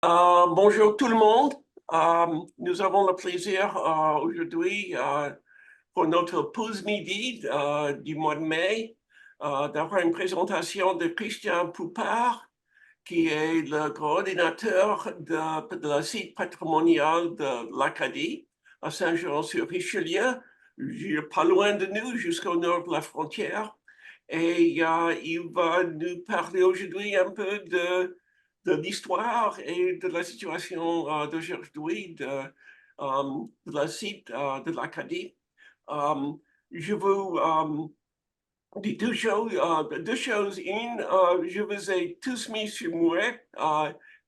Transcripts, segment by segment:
Bonjour tout le monde. Nous avons le plaisir aujourd'hui pour notre pause midi du mois de mai d'avoir une présentation de Christian Poupard, qui est le coordinateur de la site patrimonial de l'Acadie à Saint-Jean-sur-Richelieu, pas loin de nous, jusqu'au nord de la frontière. Et il va nous parler aujourd'hui un peu de l'histoire et de la situation d'aujourd'hui de la site de l'Acadie. Je vous dis deux choses. Une, je vous ai tous mis sur muet,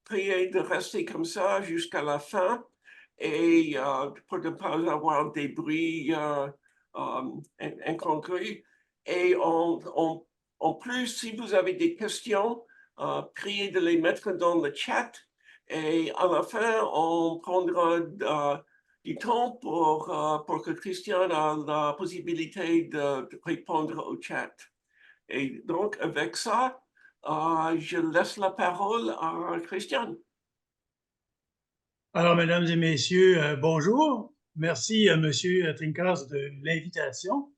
priez de rester comme ça jusqu'à la fin et pour ne pas avoir des bruits incongrus. Et en plus, si vous avez des questions, priez de les mettre dans le chat. Et à la fin, on prendra du temps pour que Christian a la possibilité de répondre au chat. Et donc, avec ça, je laisse la parole à Christian. Alors, mesdames et messieurs, bonjour. Merci à Monsieur Trincas de l'invitation.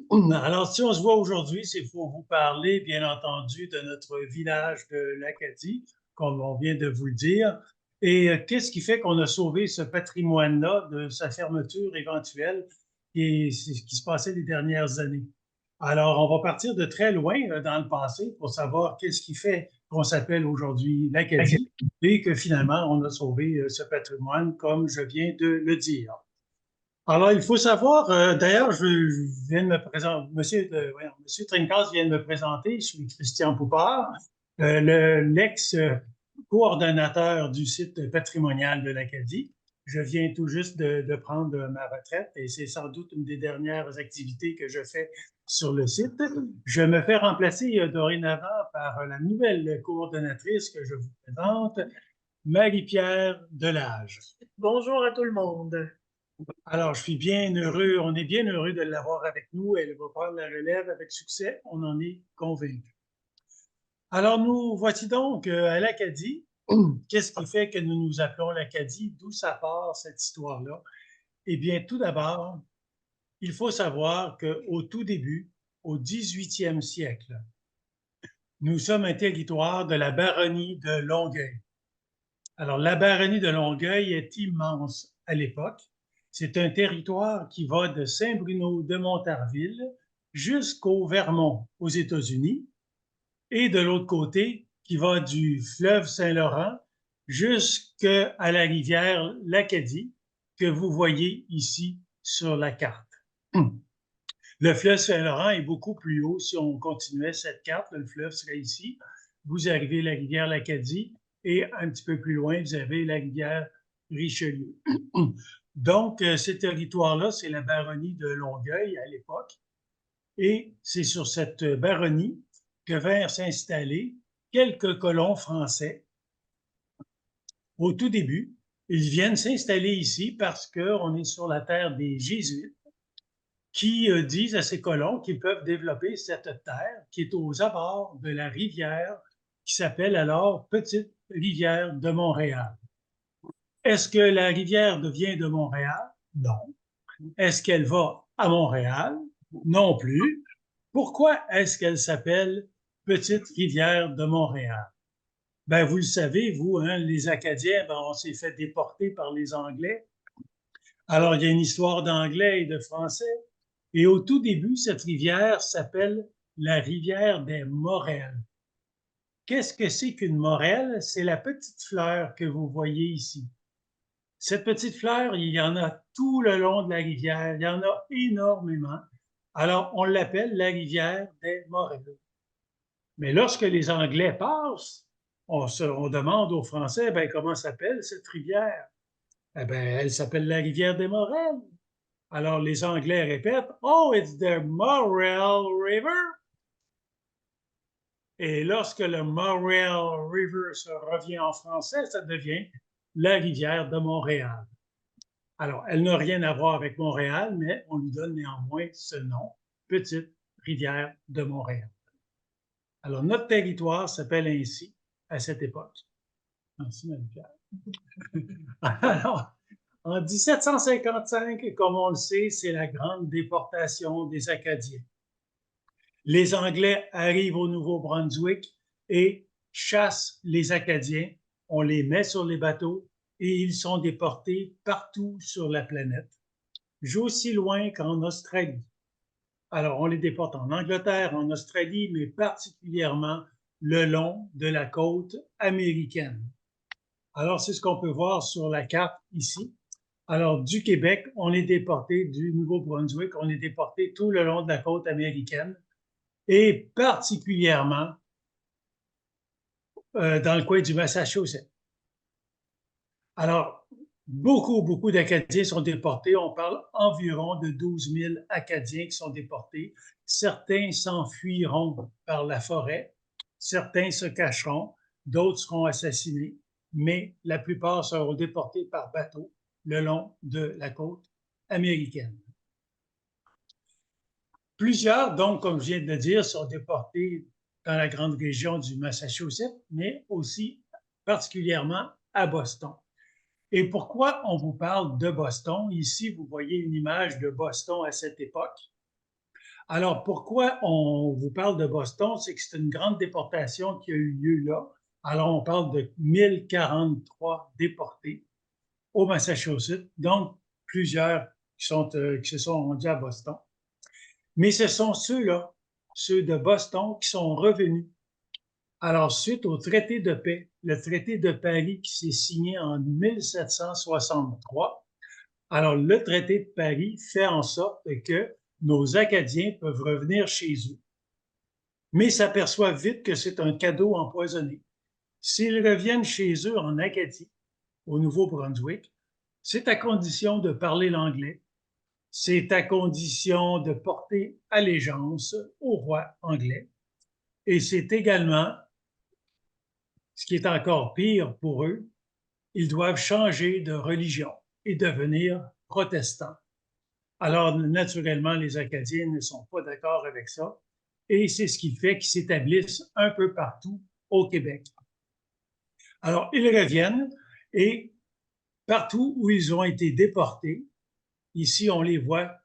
Alors, si on se voit aujourd'hui, c'est pour vous parler, bien entendu, de notre village de l'Acadie, comme on vient de vous le dire. Et qu'est-ce qui fait qu'on a sauvé ce patrimoine-là de sa fermeture éventuelle et c'est ce qui se passait les dernières années? Alors, on va partir de très loin dans le passé pour savoir qu'est-ce qui fait qu'on s'appelle aujourd'hui l'Acadie et que finalement, on a sauvé ce patrimoine, comme je viens de le dire. Alors, il faut savoir, d'ailleurs, je viens de me présenter, Monsieur Trincas vient de me présenter, je suis Christian Poupard, l'ex-coordonnateur du site patrimonial de l'Acadie. Je viens tout juste de prendre ma retraite et c'est sans doute une des dernières activités que je fais sur le site. Je me fais remplacer dorénavant par la nouvelle coordonnatrice que je vous présente, Marie-Pierre Delage. Bonjour à tout le monde. Alors, je suis bien heureux, on est bien heureux de l'avoir avec nous. Elle va prendre la relève avec succès, on en est convaincu. Alors, nous voici donc à l'Acadie. Qu'est-ce qui fait que nous nous appelons l'Acadie? D'où ça part, cette histoire-là? Eh bien, tout d'abord, il faut savoir qu'au tout début, au 18e siècle, nous sommes un territoire de la baronnie de Longueuil. Alors, la baronnie de Longueuil est immense à l'époque. C'est un territoire qui va de Saint-Bruno de Montarville jusqu'au Vermont aux États-Unis et de l'autre côté, qui va du fleuve Saint-Laurent jusqu'à la rivière l'Acadie que vous voyez ici sur la carte. Le fleuve Saint-Laurent est beaucoup plus haut. Si on continuait cette carte, le fleuve serait ici. Vous arrivez à la rivière l'Acadie et un petit peu plus loin, vous avez la rivière Richelieu. Donc, ce territoire-là, c'est la baronnie de Longueuil à l'époque. Et c'est sur cette baronnie que vinrent s'installer quelques colons français. Au tout début, ils viennent s'installer ici parce qu'on est sur la terre des Jésuites qui disent à ces colons qu'ils peuvent développer cette terre qui est aux abords de la rivière qui s'appelle alors Petite Rivière de Montréal. Est-ce que la rivière devient de Montréal? Non. Est-ce qu'elle va à Montréal? Non plus. Pourquoi est-ce qu'elle s'appelle Petite Rivière de Montréal? Ben, vous le savez, vous, hein, les Acadiens, ben, on s'est fait déporter par les Anglais. Alors, il y a une histoire d'anglais et de français. Et au tout début, cette rivière s'appelle la rivière des Morels. Qu'est-ce que c'est qu'une morelle? C'est la petite fleur que vous voyez ici. Cette petite fleur, il y en a tout le long de la rivière. Il y en a énormément. Alors, on l'appelle la rivière des Morels. Mais lorsque les Anglais passent, on demande aux Français, ben, comment s'appelle cette rivière? Eh ben, elle s'appelle la rivière des Morels. Alors, les Anglais répètent, Oh, it's the Morel River. Et lorsque le Morel River se revient en français, ça devient la rivière de Montréal. Alors, elle n'a rien à voir avec Montréal, mais on lui donne néanmoins ce nom, Petite Rivière de Montréal. Alors, notre territoire s'appelle ainsi à cette époque. Merci, Marie-Pierre. Alors, en 1755, comme on le sait, c'est la grande déportation des Acadiens. Les Anglais arrivent au Nouveau-Brunswick et chassent les Acadiens. On les met sur les bateaux et ils sont déportés partout sur la planète, aussi loin qu'en Australie. Alors, on les déporte en Angleterre, en Australie, mais particulièrement le long de la côte américaine. Alors, c'est ce qu'on peut voir sur la carte ici. Alors, du Québec, on est déporté, du Nouveau-Brunswick, on est déporté tout le long de la côte américaine et particulièrement dans le coin du Massachusetts. Alors, beaucoup d'Acadiens sont déportés. On parle environ de 12 000 Acadiens qui sont déportés. Certains s'enfuiront par la forêt, certains se cacheront, d'autres seront assassinés, mais la plupart seront déportés par bateau le long de la côte américaine. Plusieurs, donc, comme je viens de le dire, sont déportés dans la grande région du Massachusetts, mais aussi particulièrement à Boston. Et pourquoi on vous parle de Boston? Ici, vous voyez une image de Boston à cette époque. Alors, pourquoi on vous parle de Boston? C'est que c'est une grande déportation qui a eu lieu là. Alors, on parle de 1043 déportés au Massachusetts, donc plusieurs qui se sont rendus à Boston. Mais ce sont ceux-là, ceux de Boston, qui sont revenus. Alors, suite au traité de paix, le traité de Paris qui s'est signé en 1763, alors le traité de Paris fait en sorte que nos Acadiens peuvent revenir chez eux, mais s'aperçoivent vite que c'est un cadeau empoisonné. S'ils reviennent chez eux en Acadie, au Nouveau-Brunswick, c'est à condition de parler l'anglais, c'est à condition de porter allégeance au roi anglais, et c'est également, ce qui est encore pire pour eux, ils doivent changer de religion et devenir protestants. Alors, naturellement, les Acadiens ne sont pas d'accord avec ça, et c'est ce qui fait qu'ils s'établissent un peu partout au Québec. Alors, ils reviennent, et partout où ils ont été déportés, ici, on les voit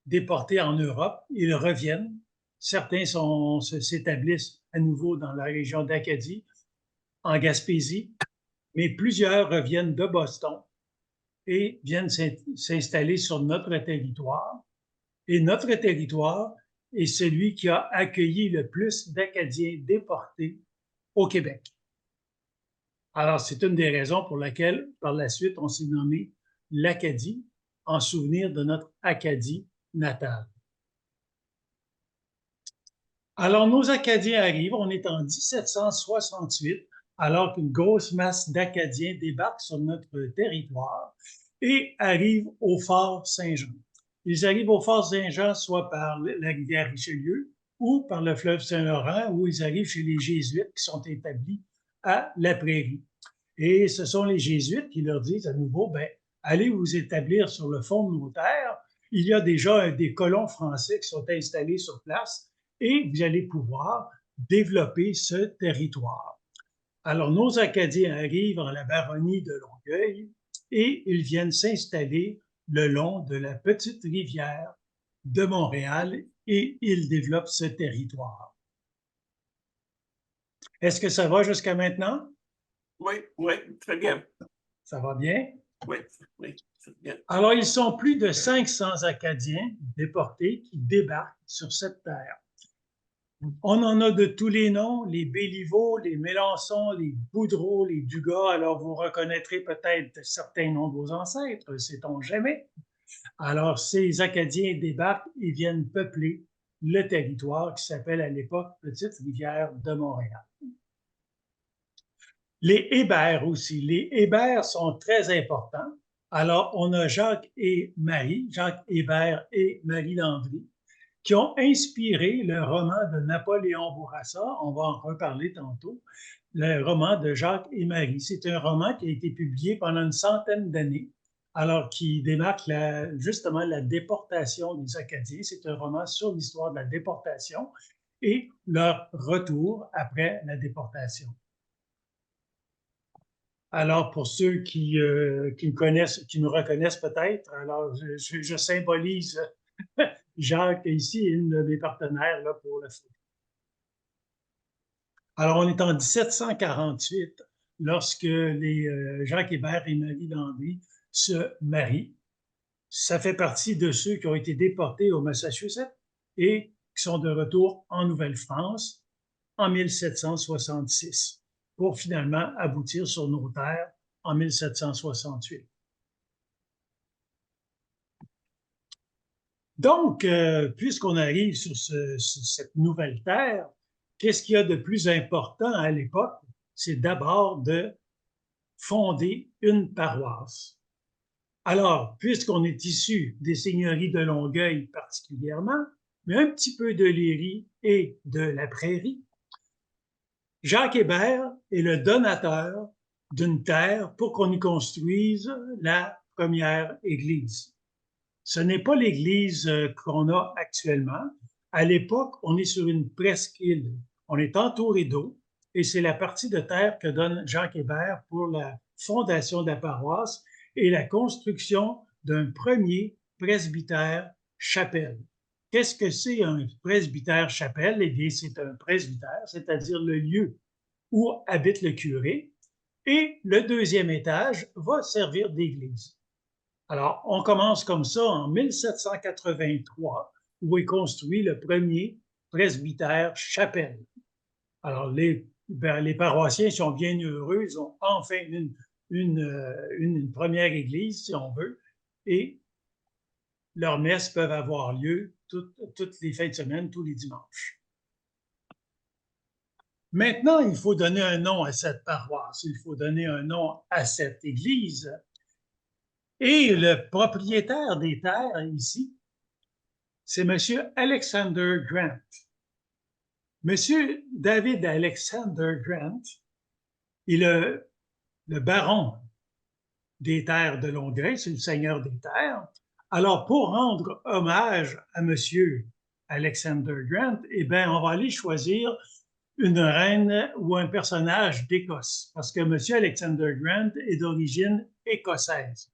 déportés en Europe, ils reviennent. Certains s'établissent à nouveau dans la région d'Acadie, en Gaspésie, mais plusieurs reviennent de Boston et viennent s'installer sur notre territoire. Et notre territoire est celui qui a accueilli le plus d'Acadiens déportés au Québec. Alors, c'est une des raisons pour laquelle, par la suite, on s'est nommé l'Acadie, en souvenir de notre Acadie natale. Alors, nos Acadiens arrivent, on est en 1768, alors qu'une grosse masse d'Acadiens débarque sur notre territoire et arrivent au Fort Saint-Jean. Ils arrivent au Fort Saint-Jean soit par la rivière Richelieu ou par le fleuve Saint-Laurent, où ils arrivent chez les Jésuites qui sont établis à la Prairie. Et ce sont les Jésuites qui leur disent à nouveau, ben, allez vous établir sur le fond de nos terres. Il y a déjà des colons français qui sont installés sur place et vous allez pouvoir développer ce territoire. Alors, nos Acadiens arrivent en la baronnie de Longueuil et ils viennent s'installer le long de la petite rivière de Montréal et ils développent ce territoire. Est-ce que ça va jusqu'à maintenant? Oui, oui, très bien. Ça va bien? Oui, oui, très bien. Alors, ils sont plus de 500 Acadiens déportés qui débarquent sur cette terre. On en a de tous les noms, les Béliveau, les Mélançon, les Boudreau, les Dugas. Alors, vous reconnaîtrez peut-être certains noms de vos ancêtres, sait-on jamais. Alors, ces Acadiens débarquent et viennent peupler le territoire qui s'appelle à l'époque Petite-Rivière de Montréal. Les Hébert aussi. Les Hébert sont très importants. Alors, on a Jacques et Marie, Jacques Hébert et Marie Landry, qui ont inspiré le roman de Napoléon Bourassa, on va en reparler tantôt, le roman de Jacques et Marie. C'est un roman qui a été publié pendant une centaine d'années, alors qui démarque justement la déportation des Acadiens. C'est un roman sur l'histoire de la déportation et leur retour après la déportation. Alors, pour ceux qui me connaissent, qui me reconnaissent peut-être, alors je symbolise Jacques ici, une de mes partenaires là, pour la photo. Alors, on est en 1748 lorsque les Jacques Hébert et Marie Landry se marient. Ça fait partie de ceux qui ont été déportés au Massachusetts et qui sont de retour en Nouvelle-France en 1766 pour finalement aboutir sur nos terres en 1768. Donc, puisqu'on arrive sur cette nouvelle terre, qu'est-ce qu'il y a de plus important à l'époque? C'est d'abord de fonder une paroisse. Alors, puisqu'on est issu des seigneuries de Longueuil particulièrement, mais un petit peu de Léry et de la Prairie, Jacques Hébert est le donateur d'une terre pour qu'on y construise la première église. Ce n'est pas l'église qu'on a actuellement. À l'époque, on est sur une presqu'île. On est entouré d'eau et c'est la partie de terre que donne Jacques Hébert pour la fondation de la paroisse et la construction d'un premier presbytère-chapelle. Qu'est-ce que c'est un presbytère-chapelle? Eh bien, c'est un presbytère, c'est-à-dire le lieu où habite le curé, et le deuxième étage va servir d'église. Alors, on commence comme ça en 1783, où est construit le premier presbytère-chapelle. Alors, les paroissiens sont bien heureux, ils ont enfin une première église, si on veut, et leurs messes peuvent avoir lieu toutes les fins de semaine, tous les dimanches. Maintenant, il faut donner un nom à cette paroisse, il faut donner un nom à cette église. Et le propriétaire des terres ici, c'est M. Alexander Grant. M. David Alexander Grant est le baron des terres de Longueuil, c'est le seigneur des terres. Alors, pour rendre hommage à M. Alexander Grant, eh bien, on va aller choisir une reine ou un personnage d'Écosse, parce que M. Alexander Grant est d'origine écossaise.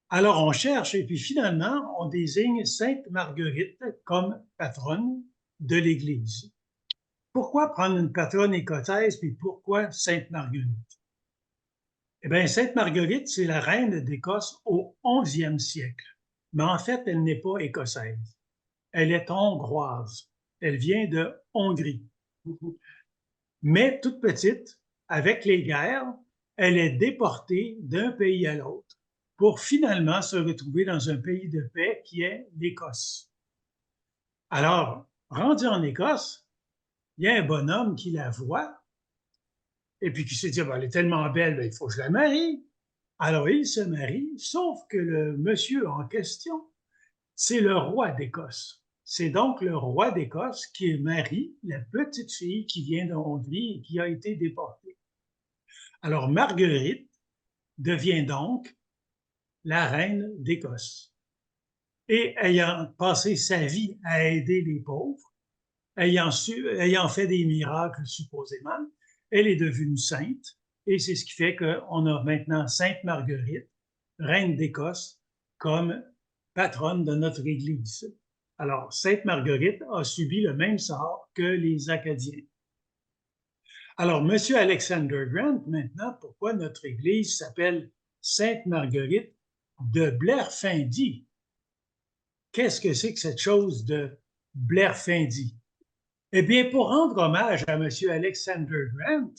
Alors, on cherche et puis finalement, on désigne Sainte Marguerite comme patronne de l'Église. Pourquoi prendre une patronne écossaise puis pourquoi Sainte Marguerite? Eh bien, Sainte Marguerite, c'est la reine d'Écosse au 11e siècle. Mais en fait, elle n'est pas écossaise. Elle est hongroise. Elle vient de Hongrie. Mais toute petite, avec les guerres, elle est déportée d'un pays à l'autre pour finalement se retrouver dans un pays de paix qui est l'Écosse. Alors, rendue en Écosse, il y a un bonhomme qui la voit et puis qui se dit, elle est tellement belle, il faut que je la marie. Alors, il se marie, sauf que le monsieur en question, c'est le roi d'Écosse. C'est donc le roi d'Écosse qui marie la petite fille qui vient de Hongrie et qui a été déportée. Alors, Marguerite devient donc la reine d'Écosse. Et ayant passé sa vie à aider les pauvres, ayant fait des miracles supposément, elle est devenue sainte, et c'est ce qui fait qu'on a maintenant Sainte Marguerite, reine d'Écosse, comme patronne de notre Église. Alors, Sainte Marguerite a subi le même sort que les Acadiens. Alors, M. Alexander Grant, maintenant, pourquoi notre Église s'appelle Sainte Marguerite de Blairfindie? Qu'est-ce que c'est que cette chose de Blairfindie? Eh bien, pour rendre hommage à M. Alexander Grant,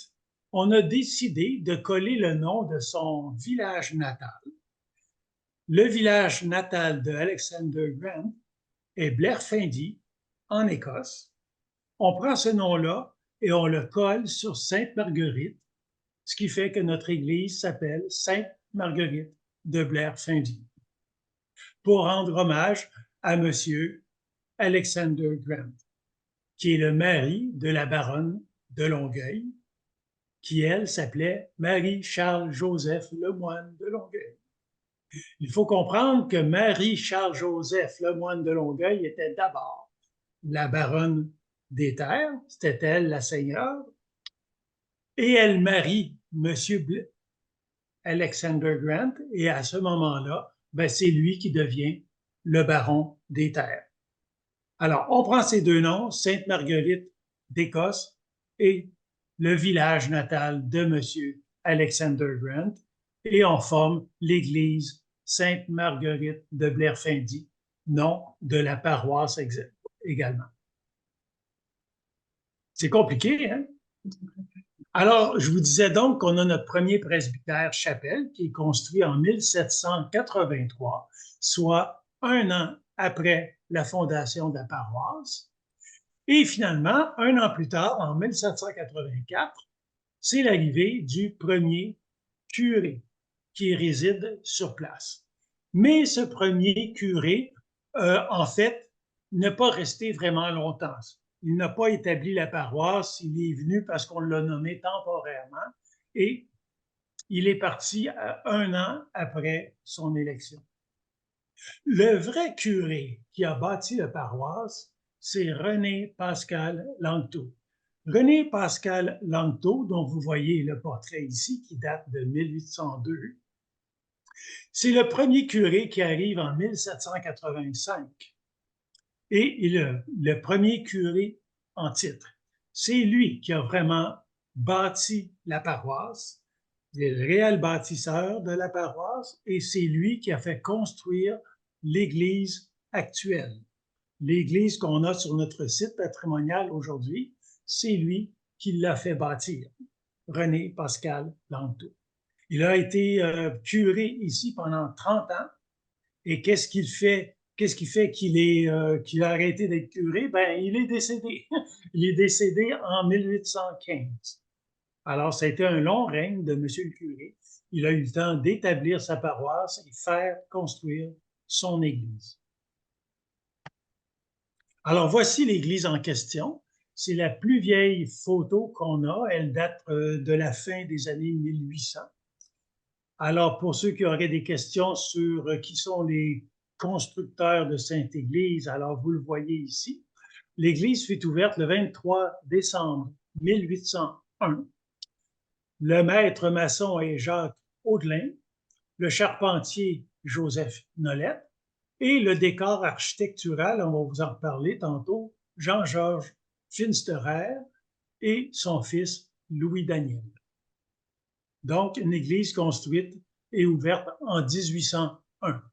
on a décidé de coller le nom de son village natal. Le village natal de Alexander Grant est Blairfindie, en Écosse. On prend ce nom-là et on le colle sur Sainte-Marguerite, ce qui fait que notre église s'appelle Sainte-Marguerite de Blairfindie, pour rendre hommage à M. Alexander Grant, qui est le mari de la baronne de Longueuil, qui, elle, s'appelait Marie-Charles-Joseph Lemoine de Longueuil. Il faut comprendre que Marie-Charles-Joseph Lemoine de Longueuil était d'abord la baronne des terres, c'était elle la seigneur, et elle marie M. Alexander Grant, et à ce moment-là, ben, c'est lui qui devient le baron des terres. Alors, on prend ces deux noms, Sainte-Marguerite d'Écosse et le village natal de M. Alexander Grant, et on forme l'église Sainte-Marguerite de Blairfindie, nom de la paroisse également. C'est compliqué, hein? Alors, je vous disais donc qu'on a notre premier presbytère-chapelle qui est construit en 1783, soit un an après la fondation de la paroisse. Et finalement, un an plus tard, en 1784, c'est l'arrivée du premier curé qui réside sur place. Mais ce premier curé, en fait, n'est pas resté vraiment longtemps. Il n'a pas établi la paroisse, il est venu parce qu'on l'a nommé temporairement et il est parti un an après son élection. Le vrai curé qui a bâti la paroisse, c'est René Pascal Langto. René Pascal Langto, dont vous voyez le portrait ici, qui date de 1802, c'est le premier curé qui arrive en 1785 et il est le premier curé en titre. C'est lui qui a vraiment bâti la paroisse, il est le réel bâtisseur de la paroisse et c'est lui qui a fait construire l'église actuelle. L'église qu'on a sur notre site patrimonial aujourd'hui, c'est lui qui l'a fait bâtir, René Pascal Langto. Il a été curé ici pendant 30 ans. Et qu'est-ce qui fait qu'il a arrêté d'être curé? Ben, il est décédé. Il est décédé en 1815. Alors, ça a été un long règne de M. le curé. Il a eu le temps d'établir sa paroisse et faire construire son église. Alors, voici l'église en question. C'est la plus vieille photo qu'on a. Elle date de la fin des années 1800. Alors, pour ceux qui auraient des questions sur qui sont les constructeurs de Sainte-Église, alors vous le voyez ici. L'église fut ouverte le 23 décembre 1801. Le maître maçon est Jacques Audelin, le charpentier Joseph Nolette et le décor architectural, on va vous en reparler tantôt, Jean-Georges Finsterer et son fils Louis Daniel. Donc, une église construite et ouverte en 1801.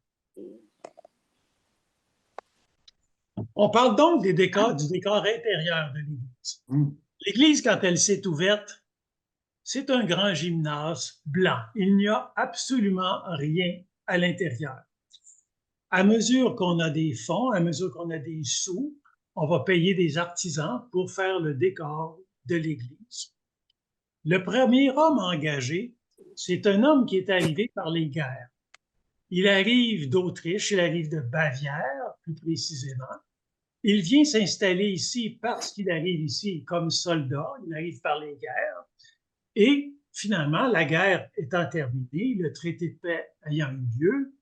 On parle donc du décor intérieur de l'église. L'église, quand elle s'est ouverte, c'est un grand gymnase blanc. Il n'y a absolument rien à l'intérieur. À mesure qu'on a des fonds, à mesure qu'on a des sous, on va payer des artisans pour faire le décor de l'église. Le premier homme engagé, c'est un homme qui est arrivé par les guerres. Il arrive d'Autriche, il arrive de Bavière, plus précisément. Il vient s'installer ici parce qu'il arrive ici comme soldat, il arrive par les guerres. Et finalement, la guerre étant terminée, le traité de paix ayant eu lieu,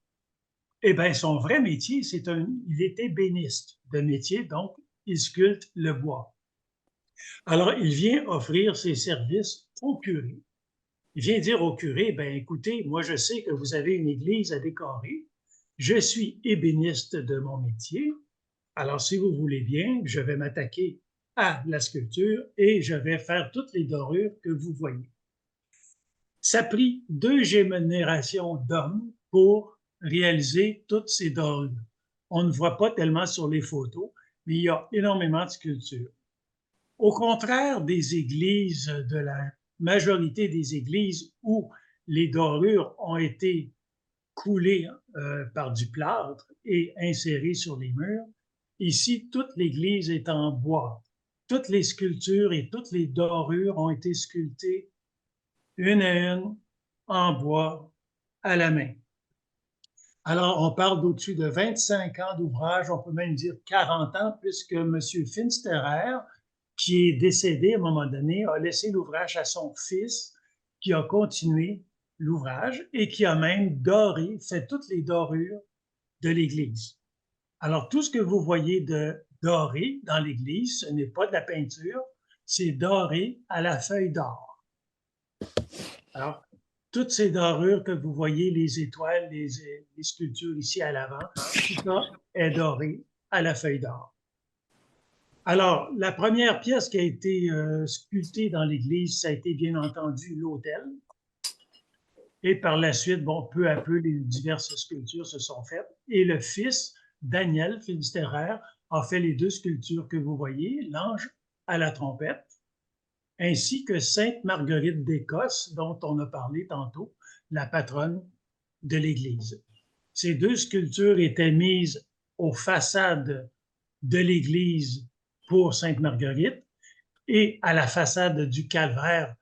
eh bien, son vrai métier, il était ébéniste de métier, donc il sculpte le bois. Alors, il vient offrir ses services au curé. Il vient dire au curé, ben écoutez, moi je sais que vous avez une église à décorer, je suis ébéniste de mon métier, alors si vous voulez bien, je vais m'attaquer à la sculpture et je vais faire toutes les dorures que vous voyez. Ça a pris 2 générations d'hommes pour réaliser toutes ces dorures. On ne voit pas tellement sur les photos, mais il y a énormément de sculptures. Au contraire des églises, de la majorité des églises où les dorures ont été coulées par du plâtre et insérées sur les murs, ici, toute l'église est en bois. Toutes les sculptures et toutes les dorures ont été sculptées une à une en bois à la main. Alors, on parle d'au-dessus de 25 ans d'ouvrage, on peut même dire 40 ans, puisque M. Finsterer, qui est décédé à un moment donné, a laissé l'ouvrage à son fils, qui a continué l'ouvrage et qui a même doré, fait toutes les dorures de l'église. Alors, tout ce que vous voyez de doré dans l'église, ce n'est pas de la peinture, c'est doré à la feuille d'or. Alors, toutes ces dorures que vous voyez, les étoiles, les sculptures ici à l'avant, tout ça est doré à la feuille d'or. Alors, la première pièce qui a été sculptée dans l'église, ça a été bien entendu l'autel. Et par la suite, bon, peu à peu, les diverses sculptures se sont faites. Et le fils, Daniel Finsterer, a fait les deux sculptures que vous voyez, l'ange à la trompette, ainsi que Sainte Marguerite d'Écosse, dont on a parlé tantôt, la patronne de l'Église. Ces deux sculptures étaient mises aux façades de l'Église pour Sainte Marguerite et à la façade du calvaire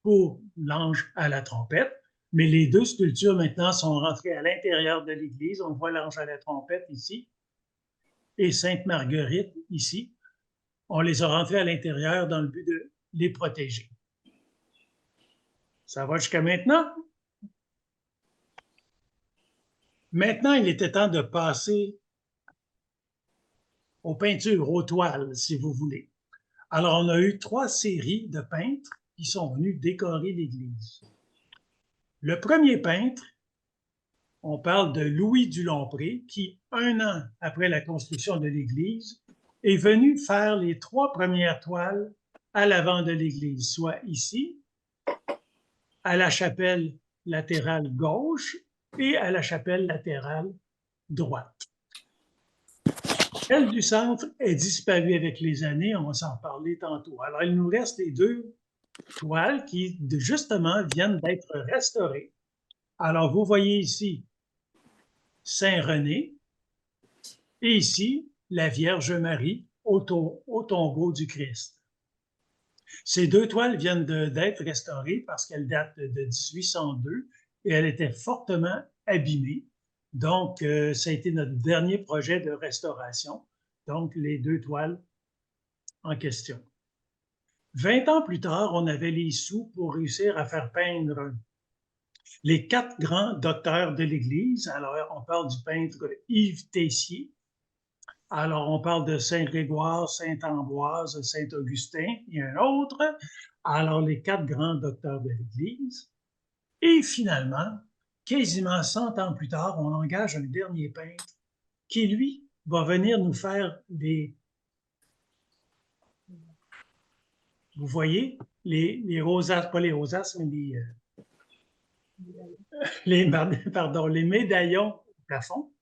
pour l'ange à la trompette. Mais les deux sculptures maintenant sont rentrées à l'intérieur de l'Église. On voit l'ange à la trompette ici et Sainte Marguerite ici. On les a rentrées à l'intérieur dans le but de les protéger. Ça va jusqu'à maintenant? Maintenant, il était temps de passer aux peintures, aux toiles, si vous voulez. Alors, on a eu 3 séries de peintres qui sont venus décorer l'église. Le premier peintre, on parle de Louis du Lompré, qui, 1 an après la construction de l'église, est venu faire les 3 premières toiles à l'avant de l'église, soit ici, à la chapelle latérale gauche et à la chapelle latérale droite. Celle du centre est disparue avec les années, on va s'en parler tantôt. Alors, il nous reste les 2 toiles qui, justement, viennent d'être restaurées. Alors, vous voyez ici Saint-René et ici la Vierge Marie au tombeau du Christ. Ces 2 toiles viennent d'être restaurées parce qu'elles datent de 1802 et elles étaient fortement abîmées. Donc, ça a été notre dernier projet de restauration. Donc, les 2 toiles en question. 20 ans plus tard, on avait les sous pour réussir à faire peindre les 4 grands docteurs de l'Église. Alors, on parle du peintre Yves Tessier. Alors, on parle de Saint-Grégoire, Saint-Ambroise, Saint-Augustin et un autre. Alors, les 4 grands docteurs de l'Église. Et finalement, quasiment 100 ans plus tard, on engage un dernier peintre qui, lui, va venir nous faire des... Vous voyez, les rosaces, pas les rosaces, mais les médaillons au plafond.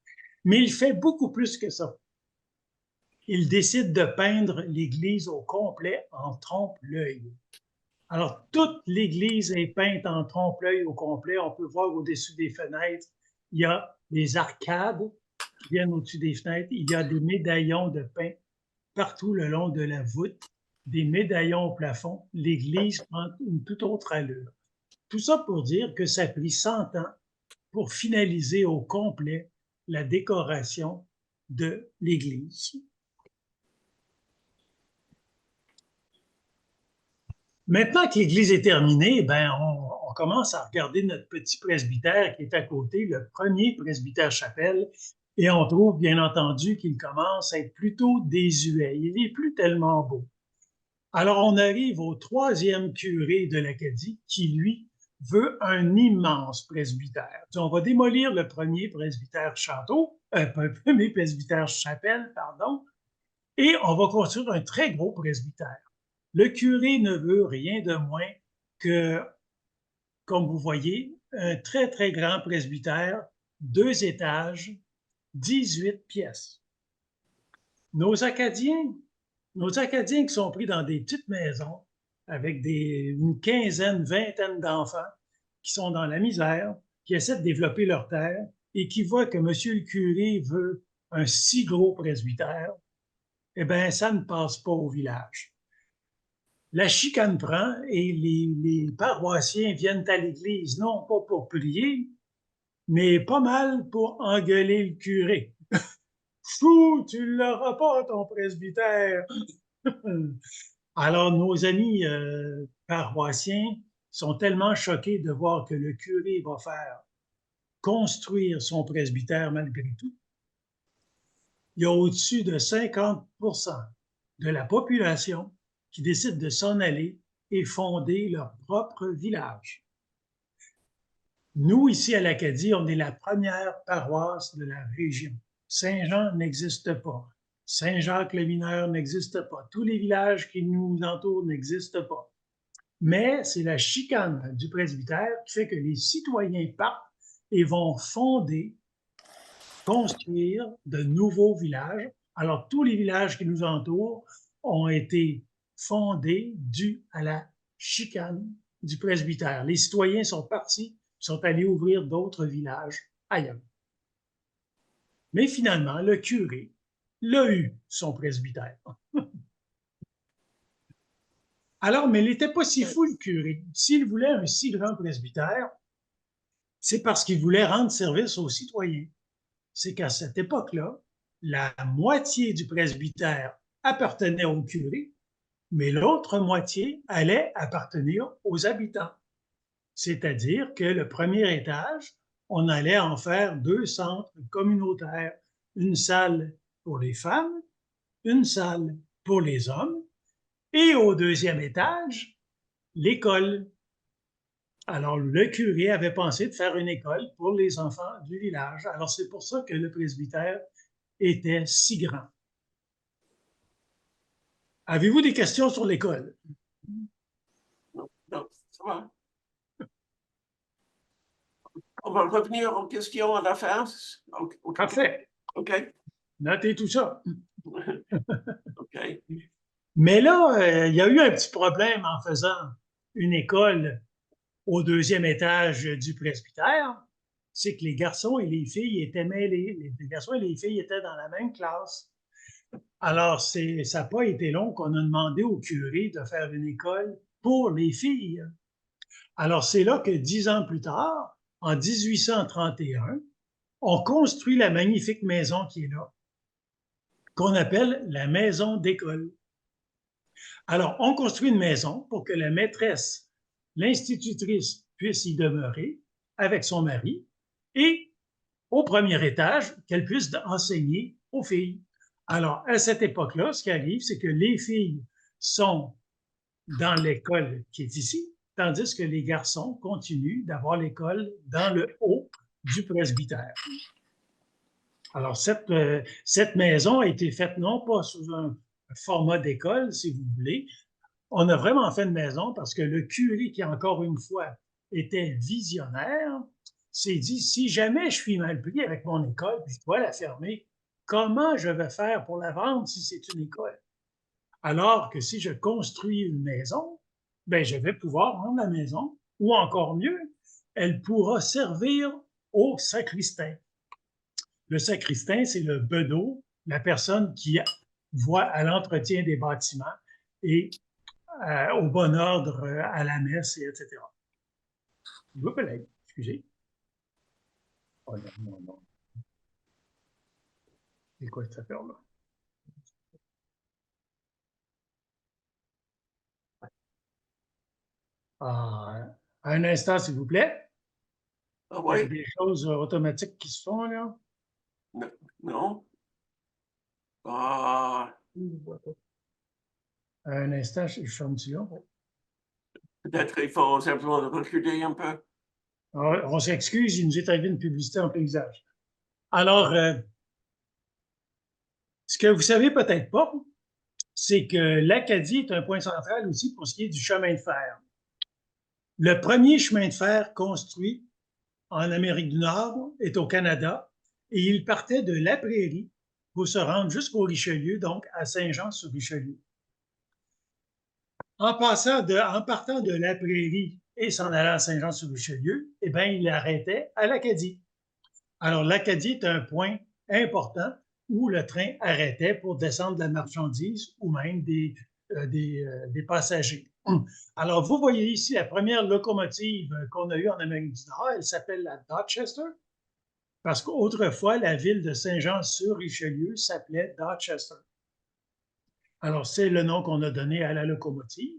Mais il fait beaucoup plus que ça. Il décide de peindre l'église au complet en trompe-l'œil. Alors, toute l'église est peinte en trompe-l'œil au complet. On peut voir au-dessus des fenêtres, il y a des arcades qui viennent au-dessus des fenêtres. Il y a des médaillons de pain partout le long de la voûte, des médaillons au plafond. L'église prend une toute autre allure. Tout ça pour dire que ça a pris 100 ans pour finaliser au complet la décoration de l'église. Maintenant que l'église est terminée, ben on commence à regarder notre petit presbytère qui est à côté, le premier presbytère-chapelle, et on trouve bien entendu qu'il commence à être plutôt désuet. Il n'est plus tellement beau. Alors on arrive au 3e curé de l'Acadie qui, lui, veut un immense presbytère. On va démolir le premier presbytère-château, premier presbytère-chapelle, pardon, et on va construire un très gros presbytère. Le curé ne veut rien de moins que, comme vous voyez, un très, très grand presbytère, 2 étages, 18 pièces. Nos Acadiens qui sont pris dans des petites maisons avec une quinzaine, vingtaine d'enfants qui sont dans la misère, qui essaient de développer leur terre et qui voient que monsieur le curé veut un si gros presbytère, eh bien, ça ne passe pas au village. La chicane prend et les paroissiens viennent à l'église, non pas pour prier, mais pas mal pour engueuler le curé. Fou, tu ne l'auras pas, ton presbytère! Alors, nos amis paroissiens sont tellement choqués de voir que le curé va faire construire son presbytère malgré tout. Il y a au-dessus de 50% de la population qui décident de s'en aller et fonder leur propre village. Nous, ici à l'Acadie, on est la première paroisse de la région. Saint-Jean n'existe pas. Saint-Jacques-le-Mineur n'existe pas. Tous les villages qui nous entourent n'existent pas. Mais c'est la chicane du presbytère qui fait que les citoyens partent et vont fonder, construire de nouveaux villages. Alors, tous les villages qui nous entourent ont été fondés dû à la chicane du presbytère. Les citoyens sont partis, sont allés ouvrir d'autres villages ailleurs. Mais finalement, le curé l'a eu, son presbytère. Alors, mais il n'était pas si fou, le curé. S'il voulait un si grand presbytère, c'est parce qu'il voulait rendre service aux citoyens. C'est qu'à cette époque-là, la moitié du presbytère appartenait au curé, mais l'autre moitié allait appartenir aux habitants. C'est-à-dire que le premier étage, on allait en faire 2 centres communautaires, une salle pour les femmes, une salle pour les hommes, et au 2e étage, l'école. Alors, le curé avait pensé de faire une école pour les enfants du village. Alors, c'est pour ça que le presbytère était si grand. Avez-vous des questions sur l'école? Non, ça va. On va revenir aux questions à la fin. Parfait. OK. Notez tout ça. OK. Mais là, il y a eu un petit problème en faisant une école au 2e étage du presbytère, c'est que les garçons et les filles étaient mêlés. Les garçons et les filles étaient dans la même classe. Alors, ça n'a pas été long qu'on a demandé au curé de faire une école pour les filles. Alors, c'est là que 10 ans plus tard, en 1831, on construit la magnifique maison qui est là, qu'on appelle la maison d'école. Alors, on construit une maison pour que la maîtresse, l'institutrice, puisse y demeurer avec son mari et, au premier étage, qu'elle puisse enseigner aux filles. Alors, à cette époque-là, ce qui arrive, c'est que les filles sont dans l'école qui est ici, tandis que les garçons continuent d'avoir l'école dans le haut du presbytère. Alors, cette maison a été faite non pas sous un format d'école, si vous voulez. On a vraiment fait une maison parce que le curé, qui encore une fois était visionnaire, s'est dit, si jamais je suis mal pris avec mon école, puis je dois la fermer, comment je vais faire pour la vendre si c'est une école? Alors que si je construis une maison, ben je vais pouvoir vendre la maison, ou encore mieux, elle pourra servir au sacristain. Le sacristain, c'est le bedeau, la personne qui voit à l'entretien des bâtiments et au bon ordre à la messe, et etc. Excusez. Oh non, non, non. C'est quoi cette affaire-là? Un instant, s'il vous plaît. Ah Il y a oui? des choses automatiques qui se font, là. Non. Un instant, je ferme ça. Peut-être il faut simplement reculer un peu. On s'excuse, il nous est arrivé une publicité en paysage. Alors, ce que vous savez peut-être pas, c'est que l'Acadie est un point central aussi pour ce qui est du chemin de fer. Le premier chemin de fer construit en Amérique du Nord est au Canada et il partait de la Prairie pour se rendre jusqu'au Richelieu, donc à Saint-Jean-sur-Richelieu. En partant de la Prairie et s'en allant à Saint-Jean-sur-Richelieu, eh bien, il arrêtait à l'Acadie. Alors, l'Acadie est un point important où le train arrêtait pour descendre de la marchandise ou même des passagers. Alors, vous voyez ici la première locomotive qu'on a eue en Amérique du Nord. Elle s'appelle la Dorchester, parce qu'autrefois, la ville de Saint-Jean-sur-Richelieu s'appelait Dorchester. Alors, c'est le nom qu'on a donné à la locomotive.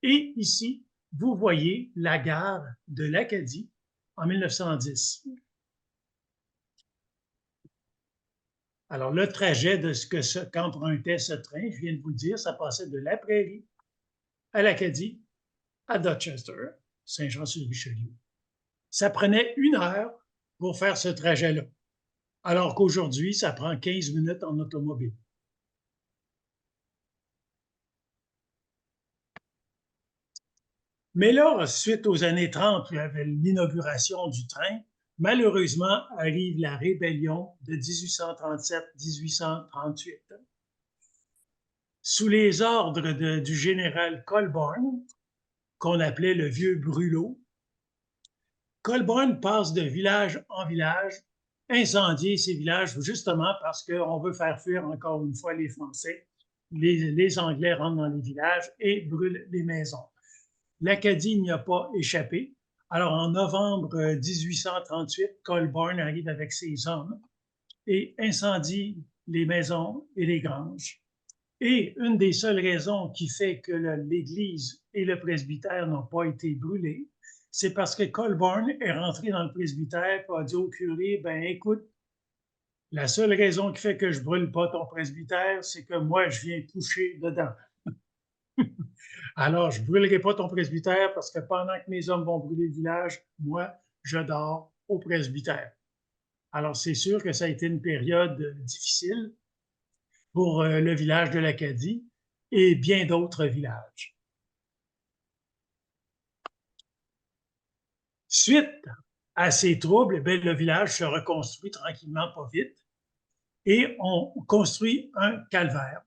Et ici, vous voyez la gare de l'Acadie en 1910. Alors, le trajet de ce qu'empruntait ce train, je viens de vous le dire, ça passait de la Prairie à l'Acadie, à Dorchester, Saint-Jean-sur-Richelieu. ça prenait 1 heure pour faire ce trajet-là, alors qu'aujourd'hui, ça prend 15 minutes en automobile. Mais là, suite aux années 30, il y avait l'inauguration du train. Malheureusement, arrive la rébellion de 1837-1838. Sous les ordres du général Colborne, qu'on appelait le vieux brûlot, Colborne passe de village en village, incendier ces villages justement parce qu'on veut faire fuir encore une fois les Français. Les Anglais rentrent dans les villages et brûlent les maisons. L'Acadie n'y a pas échappé. Alors, en novembre 1838, Colborne arrive avec ses hommes et incendie les maisons et les granges. Et une des seules raisons qui fait que l'Église et le presbytère n'ont pas été brûlés, c'est parce que Colborne est rentré dans le presbytère et a dit au curé, ben écoute, la seule raison qui fait que je brûle pas ton presbytère, c'est que moi, je viens coucher dedans. Alors, je ne brûlerai pas ton presbytère parce que pendant que mes hommes vont brûler le village, moi, je dors au presbytère. Alors, c'est sûr que ça a été une période difficile pour le village de l'Acadie et bien d'autres villages. Suite à ces troubles, bien, le village se reconstruit tranquillement, pas vite, et on construit un calvaire.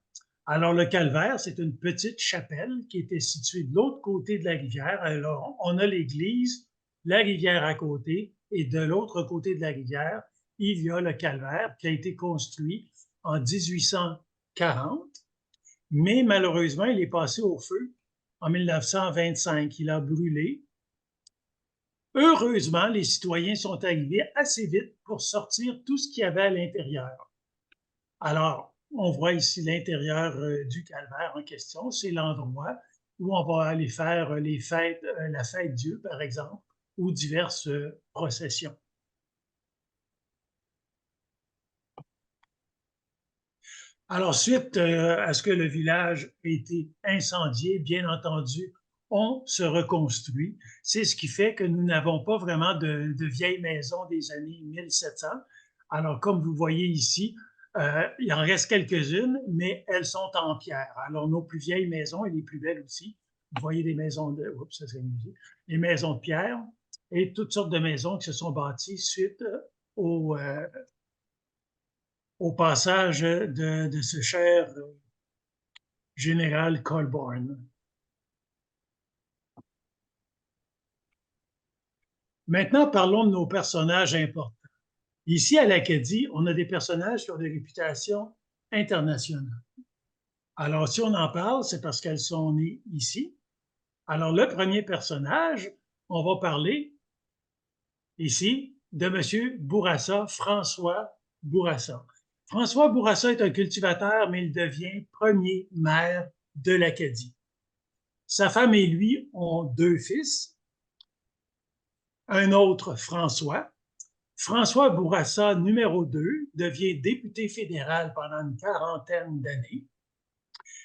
Alors, le calvaire, c'est une petite chapelle qui était située de l'autre côté de la rivière. Alors, on a l'église, la rivière à côté, et de l'autre côté de la rivière, il y a le calvaire qui a été construit en 1840, mais malheureusement, il est passé au feu en 1925. Il a brûlé. Heureusement, les citoyens sont arrivés assez vite pour sortir tout ce qu'il y avait à l'intérieur. Alors, on voit ici l'intérieur du calvaire en question. C'est l'endroit où on va aller faire les fêtes, la fête Dieu, par exemple, ou diverses processions. Alors, suite à ce que le village a été incendié, bien entendu, on se reconstruit. C'est ce qui fait que nous n'avons pas vraiment de vieilles maisons des années 1700. Alors, comme vous voyez ici, il en reste quelques-unes, mais elles sont en pierre. Alors, nos plus vieilles maisons et les plus belles aussi, vous voyez des maisons de... Oups, ça s'est amusé. Les maisons de pierre et toutes sortes de maisons qui se sont bâties suite au passage de ce cher général Colborne. Maintenant, parlons de nos personnages importants. Ici, à l'Acadie, on a des personnages qui ont des réputations internationales. Alors, si on en parle, c'est parce qu'elles sont nées ici. Alors, le premier personnage, on va parler ici de M. Bourassa, François Bourassa. François Bourassa est un cultivateur, mais il devient premier maire de l'Acadie. Sa femme et lui ont 2 fils, un autre François. François Bourassa, numéro 2, devient député fédéral pendant une 40aine d'années.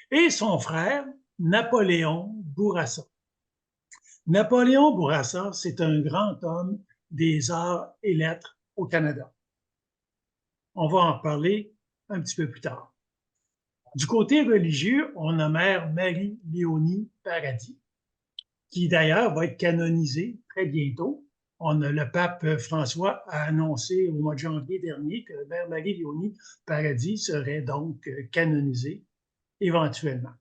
Et son frère, Napoléon Bourassa. Napoléon Bourassa, c'est un grand homme des arts et lettres au Canada. On va en reparler un petit peu plus tard. Du côté religieux, on a Mère Marie-Léonie Paradis, qui d'ailleurs va être canonisée très bientôt. Le pape François a annoncé au mois de janvier dernier que Mère Marie-Léonie Paradis serait donc canonisée éventuellement.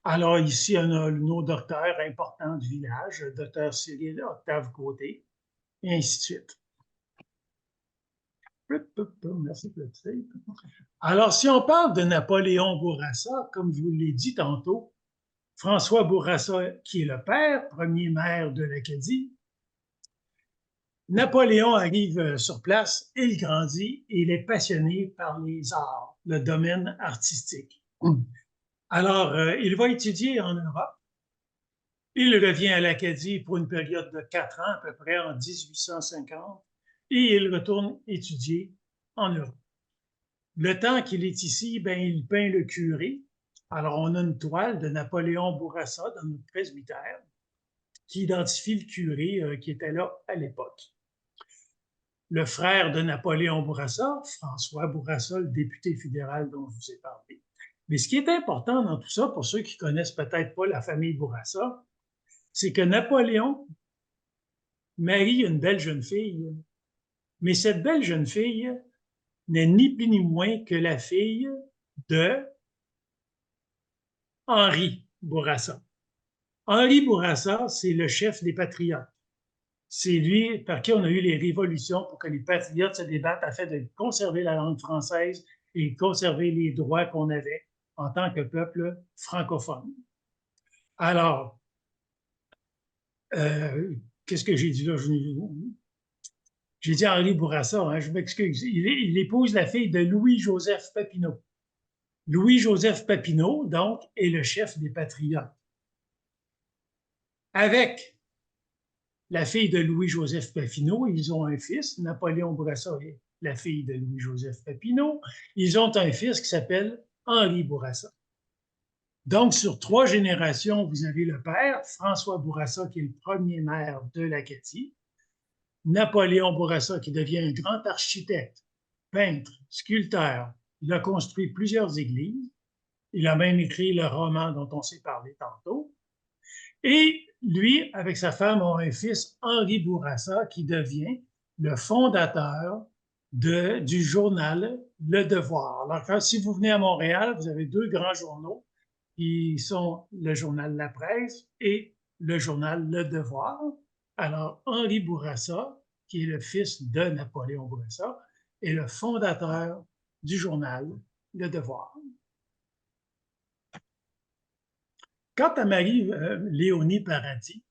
Alors ici, on a nos docteurs importants du village, le docteur Cyril Octave Côté, et ainsi de suite. Merci pour le tape. Alors, si on parle de Napoléon Bourassa, comme je vous l'ai dit tantôt, François Bourassa, qui est le père, premier maire de l'Acadie, Napoléon arrive sur place, il grandit et il est passionné par les arts, le domaine artistique. Alors, il va étudier en Europe. Il revient à l'Acadie pour une période de 4 ans, à peu près en 1850, et il retourne étudier en Europe. Le temps qu'il est ici, ben, il peint le curé. Alors, on a une toile de Napoléon Bourassa dans notre presbytère. qui identifie le curé qui était là à l'époque. Le frère de Napoléon Bourassa, François Bourassa, le député fédéral dont je vous ai parlé. Mais ce qui est important dans tout ça, pour ceux qui connaissent peut-être pas la famille Bourassa, c'est que Napoléon marie une belle jeune fille, mais cette belle jeune fille n'est ni plus ni moins que la fille de Henri Bourassa. Henri Bourassa, c'est le chef des patriotes. C'est lui par qui on a eu les révolutions pour que les patriotes se débattent afin de conserver la langue française et conserver les droits qu'on avait en tant que peuple francophone. Alors, qu'est-ce que j'ai dit là? J'ai dit Henri Bourassa, hein, je m'excuse. Il épouse la fille de Louis-Joseph Papineau. Louis-Joseph Papineau, donc, est le chef des patriotes. Avec la fille de Louis-Joseph Papineau, ils ont un fils, Napoléon Bourassa est la fille de Louis-Joseph Papineau. Ils ont un fils qui s'appelle Henri Bourassa. Donc, sur 3 générations, vous avez le père, François Bourassa, qui est le premier maire de l'Acadie, Napoléon Bourassa, qui devient un grand architecte, peintre, sculpteur. Il a construit plusieurs églises. Il a même écrit le roman dont on s'est parlé tantôt. Et lui, avec sa femme, a un fils, Henri Bourassa, qui devient le fondateur du journal Le Devoir. Alors, si vous venez à Montréal, vous avez 2 grands journaux qui sont le journal La Presse et le journal Le Devoir. Alors, Henri Bourassa, qui est le fils de Napoléon Bourassa, est le fondateur du journal Le Devoir. Quant à Marie-Léonie Paradis,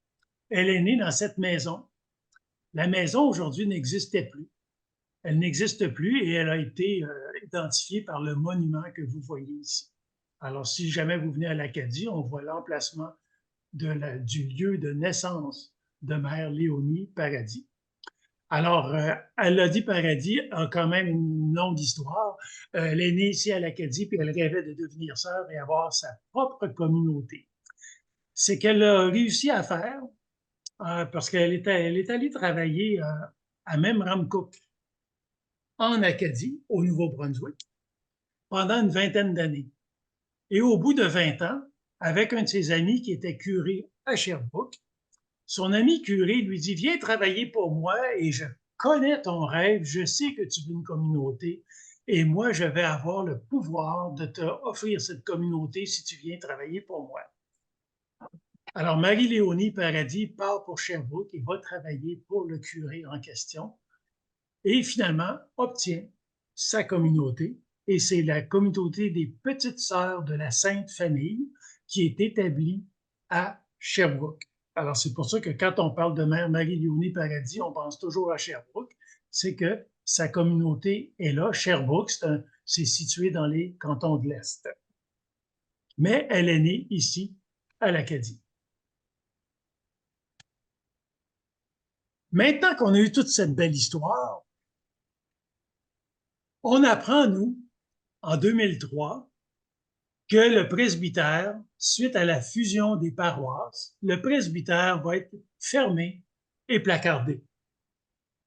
elle est née dans cette maison. La maison, aujourd'hui, n'existait plus. Elle n'existe plus et elle a été identifiée par le monument que vous voyez ici. Alors, si jamais vous venez à l'Acadie, on voit l'emplacement du lieu de naissance de Mère Léonie Paradis. Alors, Elodie Paradis a quand même une longue histoire. Elle est née ici à l'Acadie, puis elle rêvait de devenir sœur et avoir sa propre communauté. C'est qu'elle a réussi à faire, parce qu'elle est allée travailler à Memramcook, en Acadie, au Nouveau-Brunswick, pendant une vingtaine d'années. Et au bout de 20 ans, avec un de ses amis qui était curé à Sherbrooke, son ami curé lui dit « Viens travailler pour moi et je connais ton rêve, je sais que tu veux une communauté et moi, je vais avoir le pouvoir de te offrir cette communauté si tu viens travailler pour moi. » Alors, Marie-Léonie Paradis part pour Sherbrooke et va travailler pour le curé en question et finalement obtient sa communauté. Et c'est la communauté des Petites Sœurs de la Sainte Famille qui est établie à Sherbrooke. Alors, c'est pour ça que quand on parle de Mère Marie-Léonie Paradis, on pense toujours à Sherbrooke. C'est que sa communauté est là. Sherbrooke, c'est situé dans les cantons de l'Est. Mais elle est née ici, à l'Acadie. Maintenant qu'on a eu toute cette belle histoire, on apprend, nous, en 2003, que le presbytère, suite à la fusion des paroisses, le presbytère va être fermé et placardé.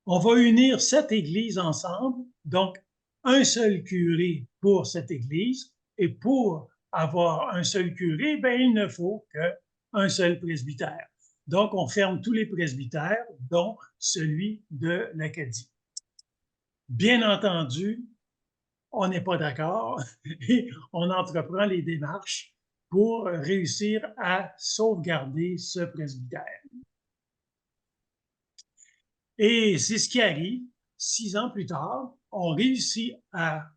On va unir 7 églises ensemble, donc un seul curé pour cette église, et pour avoir un seul curé, ben, il ne faut qu'un seul presbytère. Donc, on ferme tous les presbytères, dont celui de l'Acadie. Bien entendu, on n'est pas d'accord et on entreprend les démarches pour réussir à sauvegarder ce presbytère. Et c'est ce qui arrive. 6 ans plus tard, on réussit à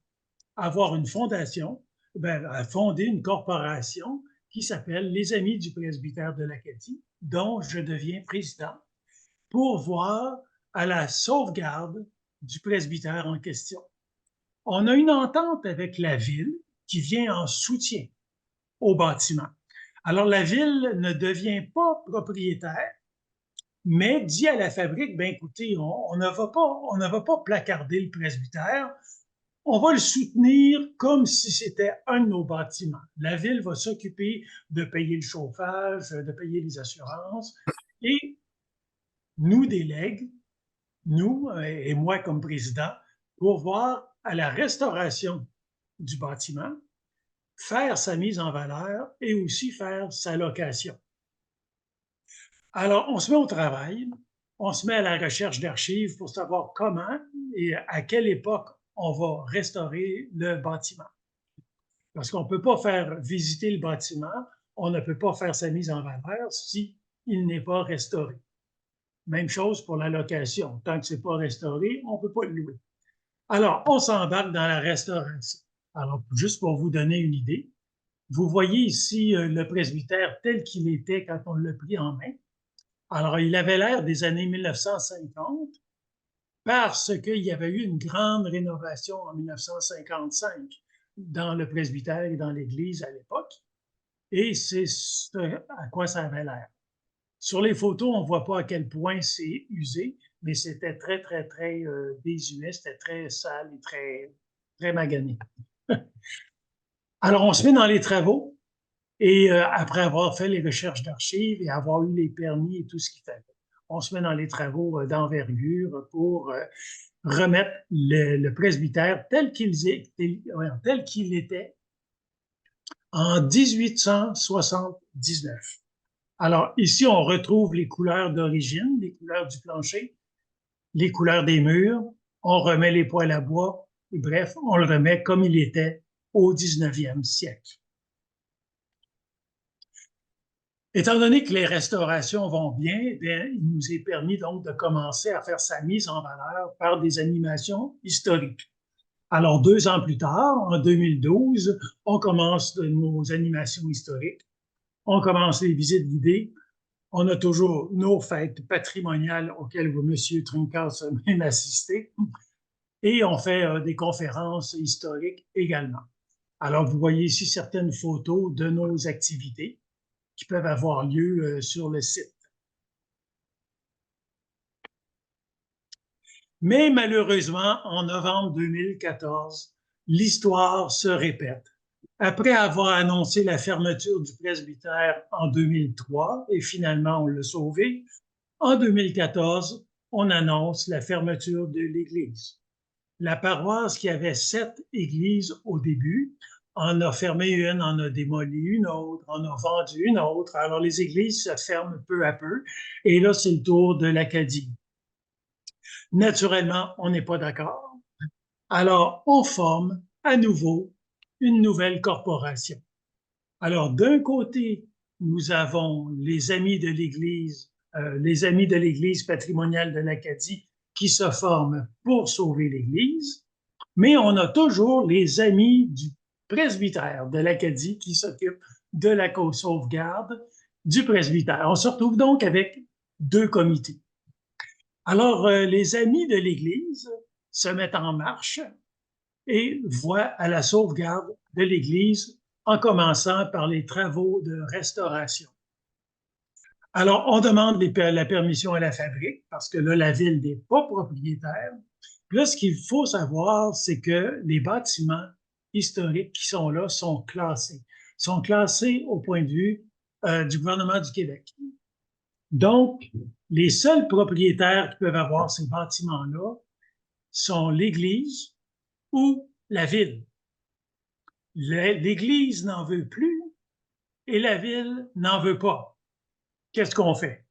avoir une fondation, à fonder une corporation qui s'appelle les Amis du presbytère de l'Acadie, dont je deviens président, pour voir à la sauvegarde du presbytère en question. On a une entente avec la ville qui vient en soutien au bâtiment. Alors, la ville ne devient pas propriétaire, mais dit à la fabrique, ben écoutez, on ne va pas placarder le presbytère, on va le soutenir comme si c'était un de nos bâtiments. La ville va s'occuper de payer le chauffage, de payer les assurances, et nous délègue, nous et moi comme président, pour voir à la restauration du bâtiment, faire sa mise en valeur et aussi faire sa location. Alors, on se met au travail, on se met à la recherche d'archives pour savoir comment et à quelle époque on va restaurer le bâtiment. Parce qu'on ne peut pas faire visiter le bâtiment, on ne peut pas faire sa mise en valeur si il n'est pas restauré. Même chose pour la location. Tant que ce n'est pas restauré, on ne peut pas le louer. Alors, on s'embarque dans la restauration. Alors, juste pour vous donner une idée, vous voyez ici le presbytère tel qu'il était quand on l'a pris en main. Alors, il avait l'air des années 1950 parce qu'il y avait eu une grande rénovation en 1955 dans le presbytère et dans l'église à l'époque. Et c'est ce à quoi ça avait l'air. Sur les photos, on ne voit pas à quel point c'est usé, mais c'était très, très, très désuet, c'était très sale et très, très magané. Alors, on se met dans les travaux et après avoir fait les recherches d'archives et avoir eu les permis et tout ce qu'il fallait, on se met dans les travaux d'envergure pour remettre le presbytère tel qu'il était en 1879. Alors, ici, on retrouve les couleurs d'origine, les couleurs du plancher, les couleurs des murs, on remet les poêles à bois, et bref, on le remet comme il était au 19e siècle. Étant donné que les restaurations vont bien, bien, il nous est permis donc de commencer à faire sa mise en valeur par des animations historiques. Alors, 2 ans plus tard, en 2012, on commence nos animations historiques, on commence les visites guidées, on a toujours nos fêtes patrimoniales auxquelles vous, M. Trinkas, a même assisté, et on fait des conférences historiques également. Alors, vous voyez ici certaines photos de nos activités qui peuvent avoir lieu sur le site. Mais malheureusement, en novembre 2014, l'histoire se répète. Après avoir annoncé la fermeture du presbytère en 2003, et finalement on l'a sauvé, en 2014, on annonce la fermeture de l'Église. La paroisse qui avait 7 églises au début en a fermé une, en a démoli une autre, en a vendu une autre. Alors les églises se ferment peu à peu, et là c'est le tour de l'Acadie. Naturellement, on n'est pas d'accord. Alors, on forme à nouveau une nouvelle corporation. Alors, d'un côté, nous avons les Amis de l'Église, patrimoniale de l'Acadie qui se forment pour sauver l'Église, mais on a toujours les Amis du presbytère de l'Acadie qui s'occupent de la sauvegarde du presbytère. On se retrouve donc avec 2 comités. Alors, les Amis de l'Église se mettent en marche et voient à la sauvegarde de l'Église en commençant par les travaux de restauration. Alors, on demande la permission à la fabrique parce que là, la ville n'est pas propriétaire. Puis là, ce qu'il faut savoir, c'est que les bâtiments historiques qui sont là sont classés au point de vue du gouvernement du Québec. Donc, les seuls propriétaires qui peuvent avoir ces bâtiments-là sont l'Église ou la ville. L'Église n'en veut plus et la ville n'en veut pas. Qu'est-ce qu'on fait?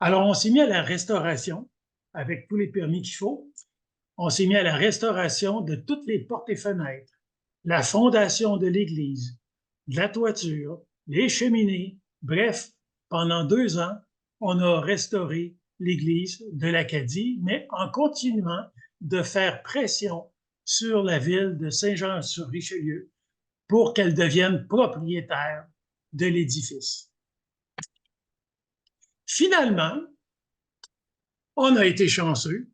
Alors, on s'est mis à la restauration avec tous les permis qu'il faut. On s'est mis à la restauration de toutes les portes et fenêtres, la fondation de l'église, de la toiture, les cheminées. Bref, pendant 2 ans, on a restauré l'église de l'Acadie, mais en continuant de faire pression sur la ville de Saint-Jean-sur-Richelieu pour qu'elle devienne propriétaire de l'édifice. Finalement, on a été chanceux.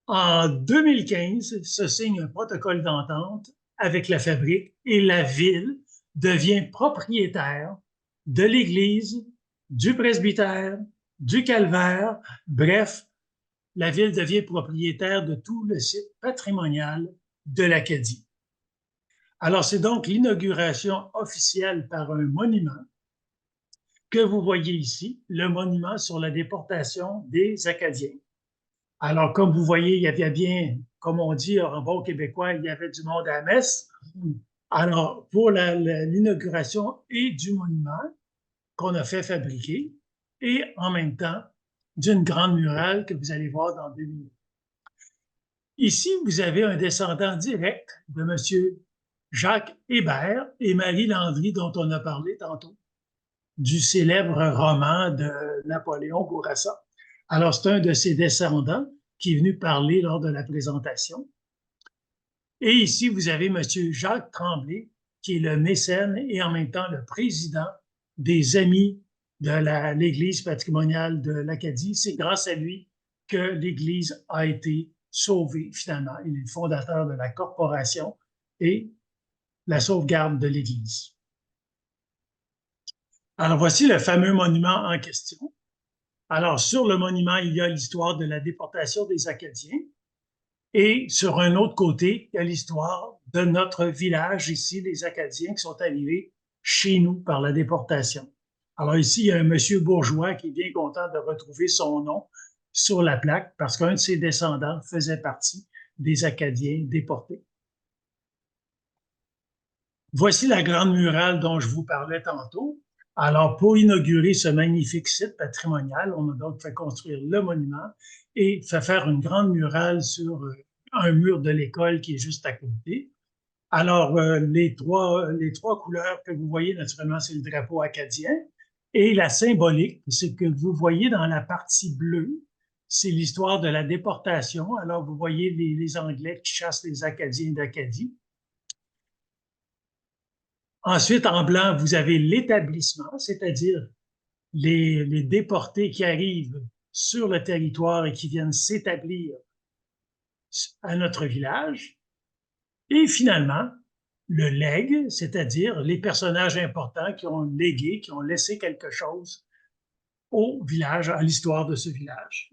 En 2015, se signe un protocole d'entente avec la fabrique et la ville devient propriétaire de l'église, du presbytère, du calvaire. Bref, la ville devient propriétaire de tout le site patrimonial de l'Acadie. Alors, c'est donc l'inauguration officielle par un monument que vous voyez ici, le monument sur la déportation des Acadiens. Alors, comme vous voyez, il y avait bien, comme on dit en bon québécois, il y avait du monde à la messe. Alors, pour l'inauguration et du monument qu'on a fait fabriquer, et en même temps d'une grande murale que vous allez voir dans 2 minutes. Ici, vous avez un descendant direct de M. Jacques Hébert et Marie Landry, dont on a parlé tantôt, du célèbre roman de Napoléon Bourassa. Alors, c'est un de ses descendants qui est venu parler lors de la présentation. Et ici, vous avez M. Jacques Tremblay, qui est le mécène et en même temps le président des Amis de l'Église patrimoniale de l'Acadie. C'est grâce à lui que l'Église a été sauvée, finalement. Il est le fondateur de la corporation et la sauvegarde de l'Église. Alors, voici le fameux monument en question. Alors, sur le monument, il y a l'histoire de la déportation des Acadiens. Et sur un autre côté, il y a l'histoire de notre village ici, les Acadiens qui sont arrivés chez nous par la déportation. Alors ici, il y a un monsieur bourgeois qui est bien content de retrouver son nom sur la plaque parce qu'un de ses descendants faisait partie des Acadiens déportés. Voici la grande murale dont je vous parlais tantôt. Alors, pour inaugurer ce magnifique site patrimonial, on a donc fait construire le monument et fait faire une grande murale sur un mur de l'école qui est juste à côté. Alors, les trois couleurs que vous voyez, naturellement, c'est le drapeau acadien. Et la symbolique, c'est que vous voyez dans la partie bleue, c'est l'histoire de la déportation. Alors, vous voyez les Anglais qui chassent les Acadiens d'Acadie. Ensuite, en blanc, vous avez l'établissement, c'est-à-dire les déportés qui arrivent sur le territoire et qui viennent s'établir à notre village. Et finalement, le legs, c'est-à-dire les personnages importants qui ont légué, qui ont laissé quelque chose au village, à l'histoire de ce village.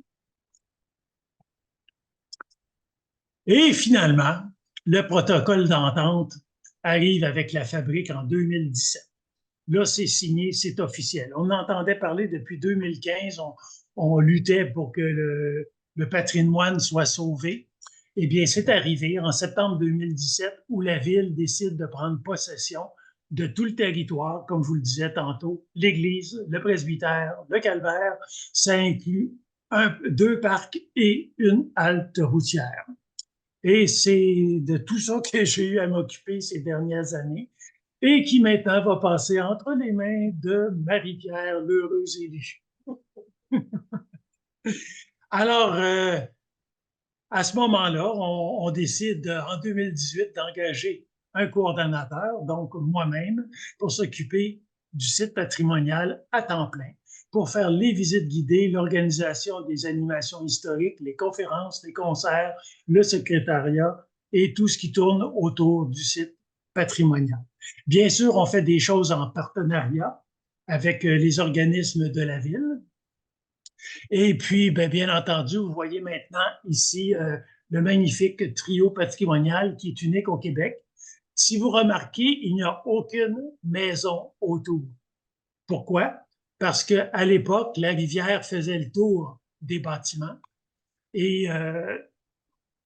Et finalement, le protocole d'entente arrive avec la fabrique en 2017. Là, c'est signé, c'est officiel. On entendait parler depuis 2015, on luttait pour que le patrimoine soit sauvé. Eh bien, c'est arrivé en septembre 2017 où la ville décide de prendre possession de tout le territoire, comme je vous le disais tantôt, l'église, le presbytère, le calvaire. Ça inclut 2 parcs et une halte routière. Et c'est de tout ça que j'ai eu à m'occuper ces dernières années et qui maintenant va passer entre les mains de Marie-Pierre, l'heureuse élue. Alors, à ce moment-là, on décide en 2018 d'engager un coordonnateur, donc moi-même, pour s'occuper du site patrimonial à temps plein, pour faire les visites guidées, l'organisation des animations historiques, les conférences, les concerts, le secrétariat et tout ce qui tourne autour du site patrimonial. Bien sûr, on fait des choses en partenariat avec les organismes de la ville. Et puis, bien entendu, vous voyez maintenant ici le magnifique trio patrimonial qui est unique au Québec. Si vous remarquez, il n'y a aucune maison autour. Pourquoi? Parce qu'à l'époque, la rivière faisait le tour des bâtiments et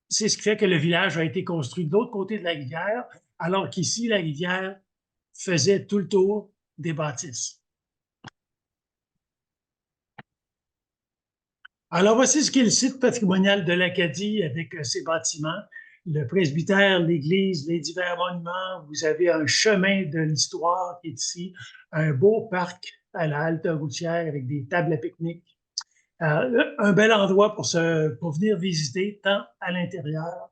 c'est ce qui fait que le village a été construit de l'autre côté de la rivière, alors qu'ici, la rivière faisait tout le tour des bâtisses. Alors, voici ce qu'est le site patrimonial de l'Acadie avec ses bâtiments, le presbytère, l'église, les divers monuments. Vous avez un chemin de l'histoire qui est ici, un beau parc à la halte routière avec des tables à pique-nique. Un bel endroit pour venir visiter tant à l'intérieur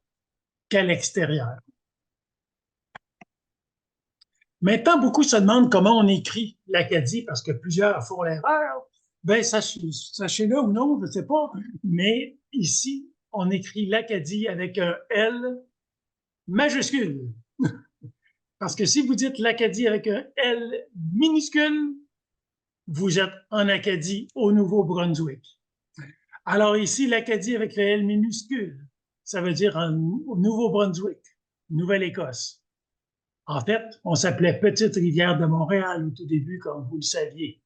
qu'à l'extérieur. Maintenant, beaucoup se demandent comment on écrit l'Acadie parce que plusieurs font l'erreur. Ben, sachez-le ou non, je ne sais pas, mais ici, on écrit l'Acadie avec un L majuscule. Parce que si vous dites l'Acadie avec un L minuscule, vous êtes en Acadie au Nouveau-Brunswick. Alors ici, l'Acadie avec le L minuscule, ça veut dire au Nouveau-Brunswick, Nouvelle-Écosse. En fait, on s'appelait Petite-Rivière de Montréal au tout début, comme vous le saviez.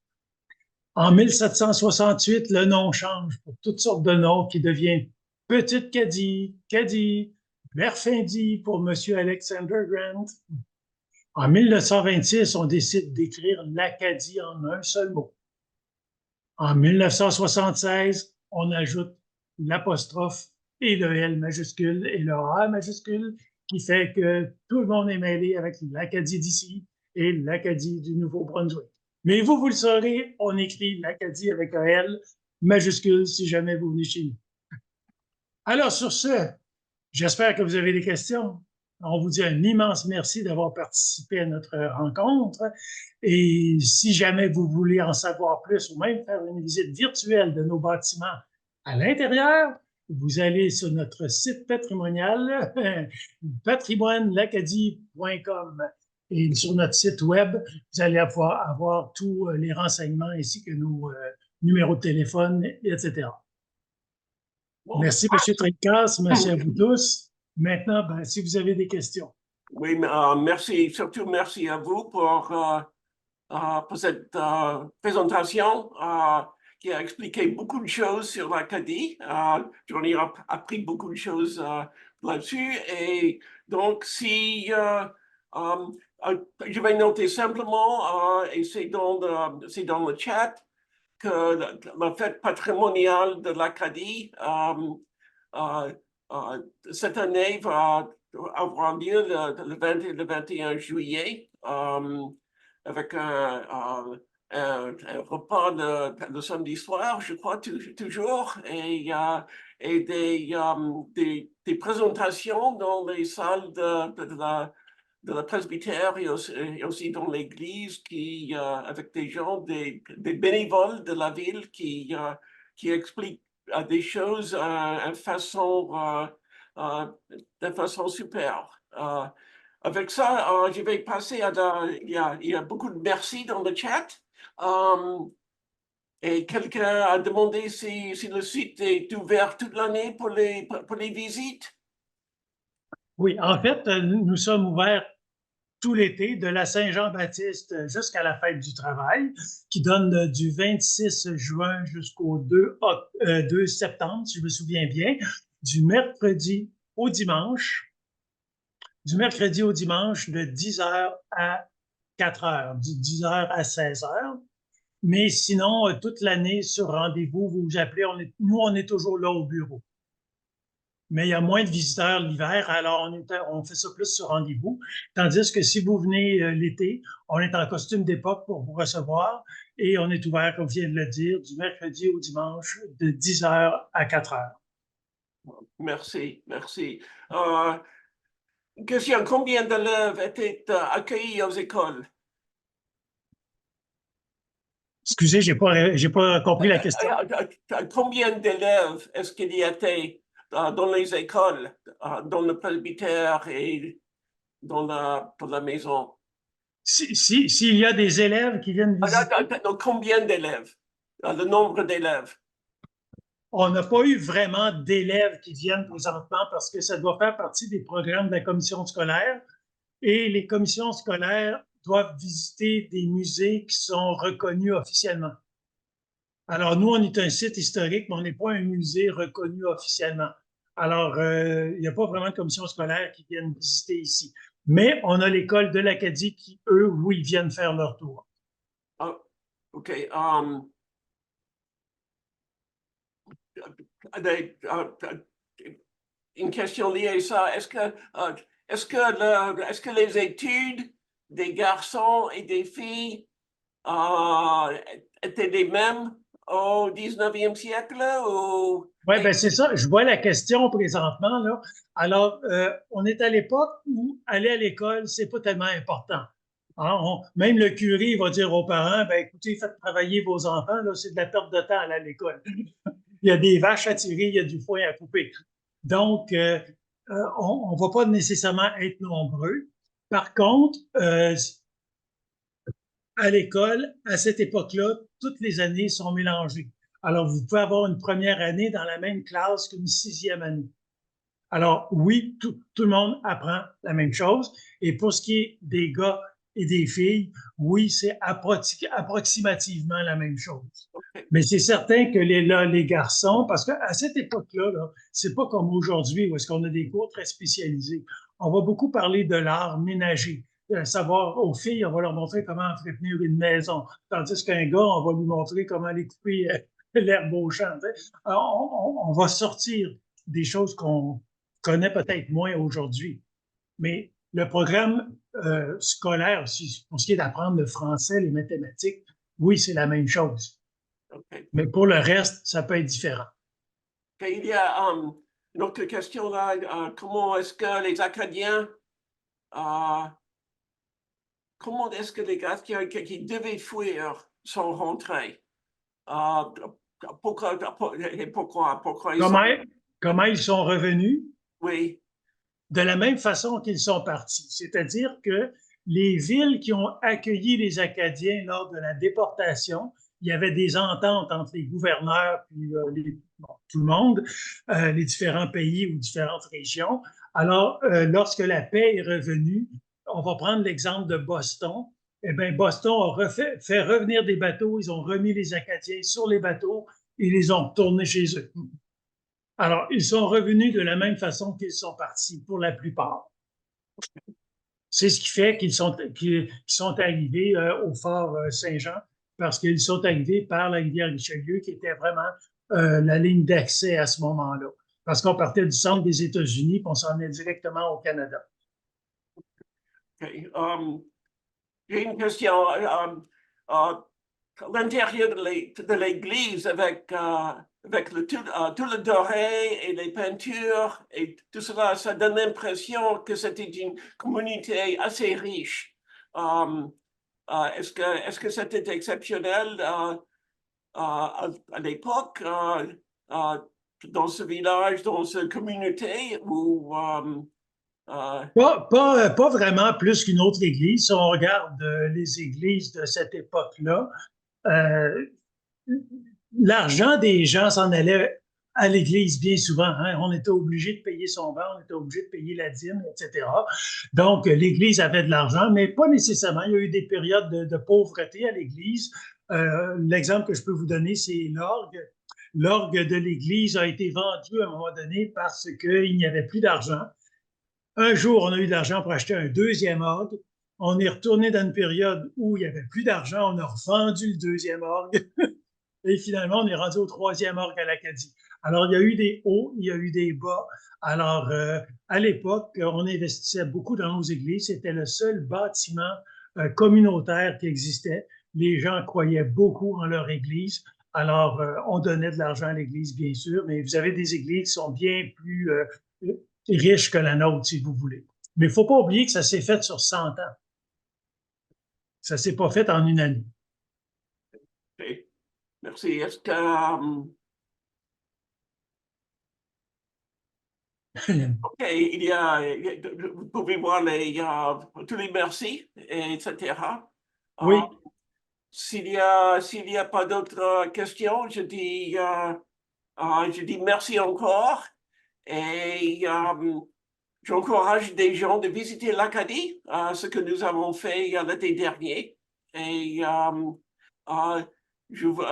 En 1768, le nom change pour toutes sortes de noms qui deviennent Petite Cadie, Cadie, Berfindie pour Monsieur Alexander Grant. En 1926, on décide d'écrire l'Acadie en un seul mot. En 1976, on ajoute l'apostrophe et le L majuscule et le A majuscule, qui fait que tout le monde est mêlé avec l'Acadie d'ici et l'Acadie du Nouveau-Brunswick. Mais vous le saurez, on écrit l'Acadie avec un L majuscule si jamais vous venez chez nous. Alors, sur ce, j'espère que vous avez des questions. On vous dit un immense merci d'avoir participé à notre rencontre. Et si jamais vous voulez en savoir plus ou même faire une visite virtuelle de nos bâtiments à l'intérieur, vous allez sur notre site patrimonial, patrimoine-l'acadie.com. Et sur notre site web, vous allez avoir tous les renseignements ainsi que nos numéros de téléphone, etc. Bon. Merci, M. Trincasse. Merci à vous tous. Maintenant, ben, si vous avez des questions. Oui, merci, surtout merci à vous pour cette présentation qui a expliqué beaucoup de choses sur l'Acadie. J'en ai appris beaucoup de choses là-dessus. Et donc, si je vais noter simplement, et c'est dans le chat, que la fête patrimoniale de l'Acadie cette année va avoir lieu le 20 et le 21 juillet avec un repas le samedi soir, je crois, toujours, et des présentations dans les salles de la presbytère et aussi dans l'église avec des gens, des bénévoles de la ville qui expliquent des choses de façon super. Avec ça, je vais passer il y a beaucoup de merci dans le chat. Et quelqu'un a demandé si le site est ouvert toute l'année pour les visites. Oui, en fait, nous sommes ouverts tout l'été, de la Saint-Jean-Baptiste jusqu'à la fête du travail, qui donne du 26 juin jusqu'au 2 septembre, si je me souviens bien, du mercredi au dimanche, de 10h à 4h, de 10h à 16h. Mais sinon, toute l'année, sur rendez-vous, vous vous appelez, nous, on est toujours là au bureau. Mais il y a moins de visiteurs l'hiver, alors on fait ça plus sur rendez-vous. Tandis que si vous venez l'été, on est en costume d'époque pour vous recevoir et on est ouvert, comme je viens de le dire, du mercredi au dimanche de 10h à 4h. Merci, merci. Question, combien d'élèves étaient accueillis aux écoles? Excusez, j'ai pas compris la question. Combien d'élèves est-ce qu'il y était dans les écoles, dans le presbytère et dans la maison? S'il y a des élèves qui viennent visiter... Donc, combien d'élèves? Le nombre d'élèves? On n'a pas eu vraiment d'élèves qui viennent présentement parce que ça doit faire partie des programmes de la commission scolaire. Et les commissions scolaires doivent visiter des musées qui sont reconnus officiellement. Alors, nous, on est un site historique, mais on n'est pas un musée reconnu officiellement. Alors, il n'y a pas vraiment de commission scolaire qui viennent visiter ici. Mais on a l'école de l'Acadie qui, eux, oui, viennent faire leur tour. OK. Une question liée à ça. Est-ce que les études des garçons et des filles étaient les mêmes au 19e siècle? Oui, bien c'est ça. Je vois la question présentement, là. Alors, on est à l'époque où aller à l'école, c'est pas tellement important. Hein? Même le curé va dire aux parents, ben écoutez, faites travailler vos enfants, là, c'est de la perte de temps aller à l'école. Il y a des vaches à tirer, il y a du foin à couper. Donc, on ne va pas nécessairement être nombreux. Par contre, à l'école, à cette époque-là, toutes les années sont mélangées. Alors, vous pouvez avoir une première année dans la même classe qu'une 6e année. Alors, oui, tout le monde apprend la même chose. Et pour ce qui est des gars et des filles, oui, c'est approximativement la même chose. OK. Mais c'est certain que les garçons, parce qu'à cette époque-là, là, c'est pas comme aujourd'hui où est-ce qu'on a des cours très spécialisés. On va beaucoup parler de l'art ménager. Savoir aux filles, on va leur montrer comment entretenir une maison. Tandis qu'un gars, on va lui montrer comment aller couper l'herbe au champ. Alors, on va sortir des choses qu'on connaît peut-être moins aujourd'hui. Mais le programme scolaire, pour ce qui est d'apprendre le français, les mathématiques, oui, c'est la même chose. OK. Mais pour le reste, ça peut être différent. OK, il y a une autre question là. Comment est-ce que les Acadiens, comment est-ce que les Acadiens qui devaient fuir sont rentrés? Pourquoi ils sont... Comment ils sont revenus? Oui, De la même façon qu'ils sont partis. C'est-à-dire que les villes qui ont accueilli les Acadiens lors de la déportation, il y avait des ententes entre les gouverneurs et tout le monde, les différents pays ou différentes régions. Alors, lorsque la paix est revenue, on va prendre l'exemple de Boston. Eh bien, Boston a fait revenir des bateaux, ils ont remis les Acadiens sur les bateaux et les ont retournés chez eux. Alors, ils sont revenus de la même façon qu'ils sont partis, pour la plupart. C'est ce qui fait qu'ils sont arrivés au fort Saint-Jean, parce qu'ils sont arrivés par la rivière Richelieu, qui était vraiment la ligne d'accès à ce moment-là. Parce qu'on partait du centre des États-Unis, puis on s'en est directement au Canada. OK. J'ai une question. L'intérieur de l'église avec tout le doré et les peintures et tout cela, ça donne l'impression que c'était une communauté assez riche. Est-ce que c'était exceptionnel à l'époque dans ce village, dans cette communauté ou Pas vraiment plus qu'une autre église. Si on regarde les églises de cette époque-là, l'argent des gens s'en allait à l'église bien souvent. Hein? On était obligé de payer son vin, on était obligé de payer la dîme, etc. Donc, l'église avait de l'argent, mais pas nécessairement. Il y a eu des périodes de pauvreté à l'église. L'exemple que je peux vous donner, c'est l'orgue. L'orgue de l'église a été vendu à un moment donné parce qu'il n'y avait plus d'argent. Un jour, on a eu de l'argent pour acheter un deuxième orgue. On est retourné dans une période où il n'y avait plus d'argent. On a revendu le deuxième orgue. Et finalement, on est rendu au troisième orgue à l'Acadie. Alors, il y a eu des hauts, il y a eu des bas. Alors, à l'époque, on investissait beaucoup dans nos églises. C'était le seul bâtiment communautaire qui existait. Les gens croyaient beaucoup en leur église. Alors, on donnait de l'argent à l'église, bien sûr, mais vous avez des églises qui sont bien plus riches que la nôtre, si vous voulez. Mais il ne faut pas oublier que ça s'est fait sur 100 ans. Ça ne s'est pas fait en une année. okay. Merci. Est-ce que OK, vous pouvez voir tous les merci, etc. Oui. S'il y a pas d'autres questions, je dis merci encore et j'encourage des gens de visiter l'Acadie, ce que nous avons fait l'été dernier. Et je vous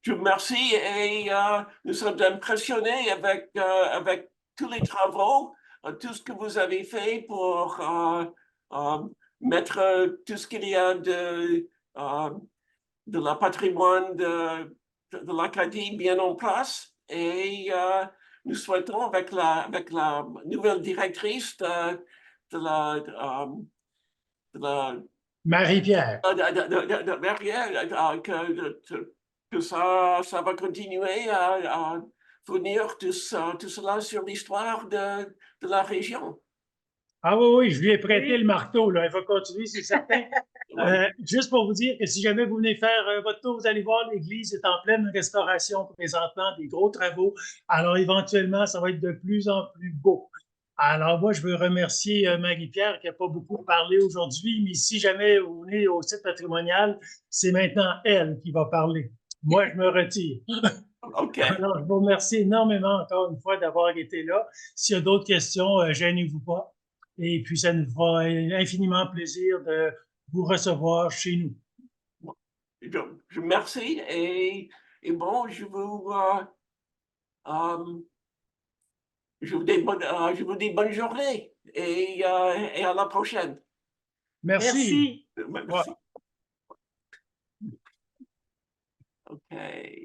remercie et nous sommes impressionnés avec tous les travaux, tout ce que vous avez fait pour mettre tout ce qu'il y a de la patrimoine de l'Acadie bien en place. Et nous souhaitons, avec la nouvelle directrice de la Marie-Pierre. que ça va continuer à fournir tout cela sur l'histoire de la région. Ah oui, je lui ai prêté le marteau, là. Elle va continuer, c'est certain. Juste pour vous dire que si jamais vous venez faire votre tour, vous allez voir, l'église est en pleine restauration présentement, des gros travaux. Alors, éventuellement, ça va être de plus en plus beau. Alors, moi, je veux remercier Marie-Pierre qui n'a pas beaucoup parlé aujourd'hui, mais si jamais vous venez au site patrimonial, c'est maintenant elle qui va parler. Moi, je me retire. OK. Alors, je vous remercie énormément encore une fois d'avoir été là. S'il y a d'autres questions, gênez-vous pas. Et puis, ça nous fera infiniment plaisir de vous recevoir chez nous. Je merci et bon, je vous dis bonne journée et à la prochaine. Merci. Merci. Merci. OK.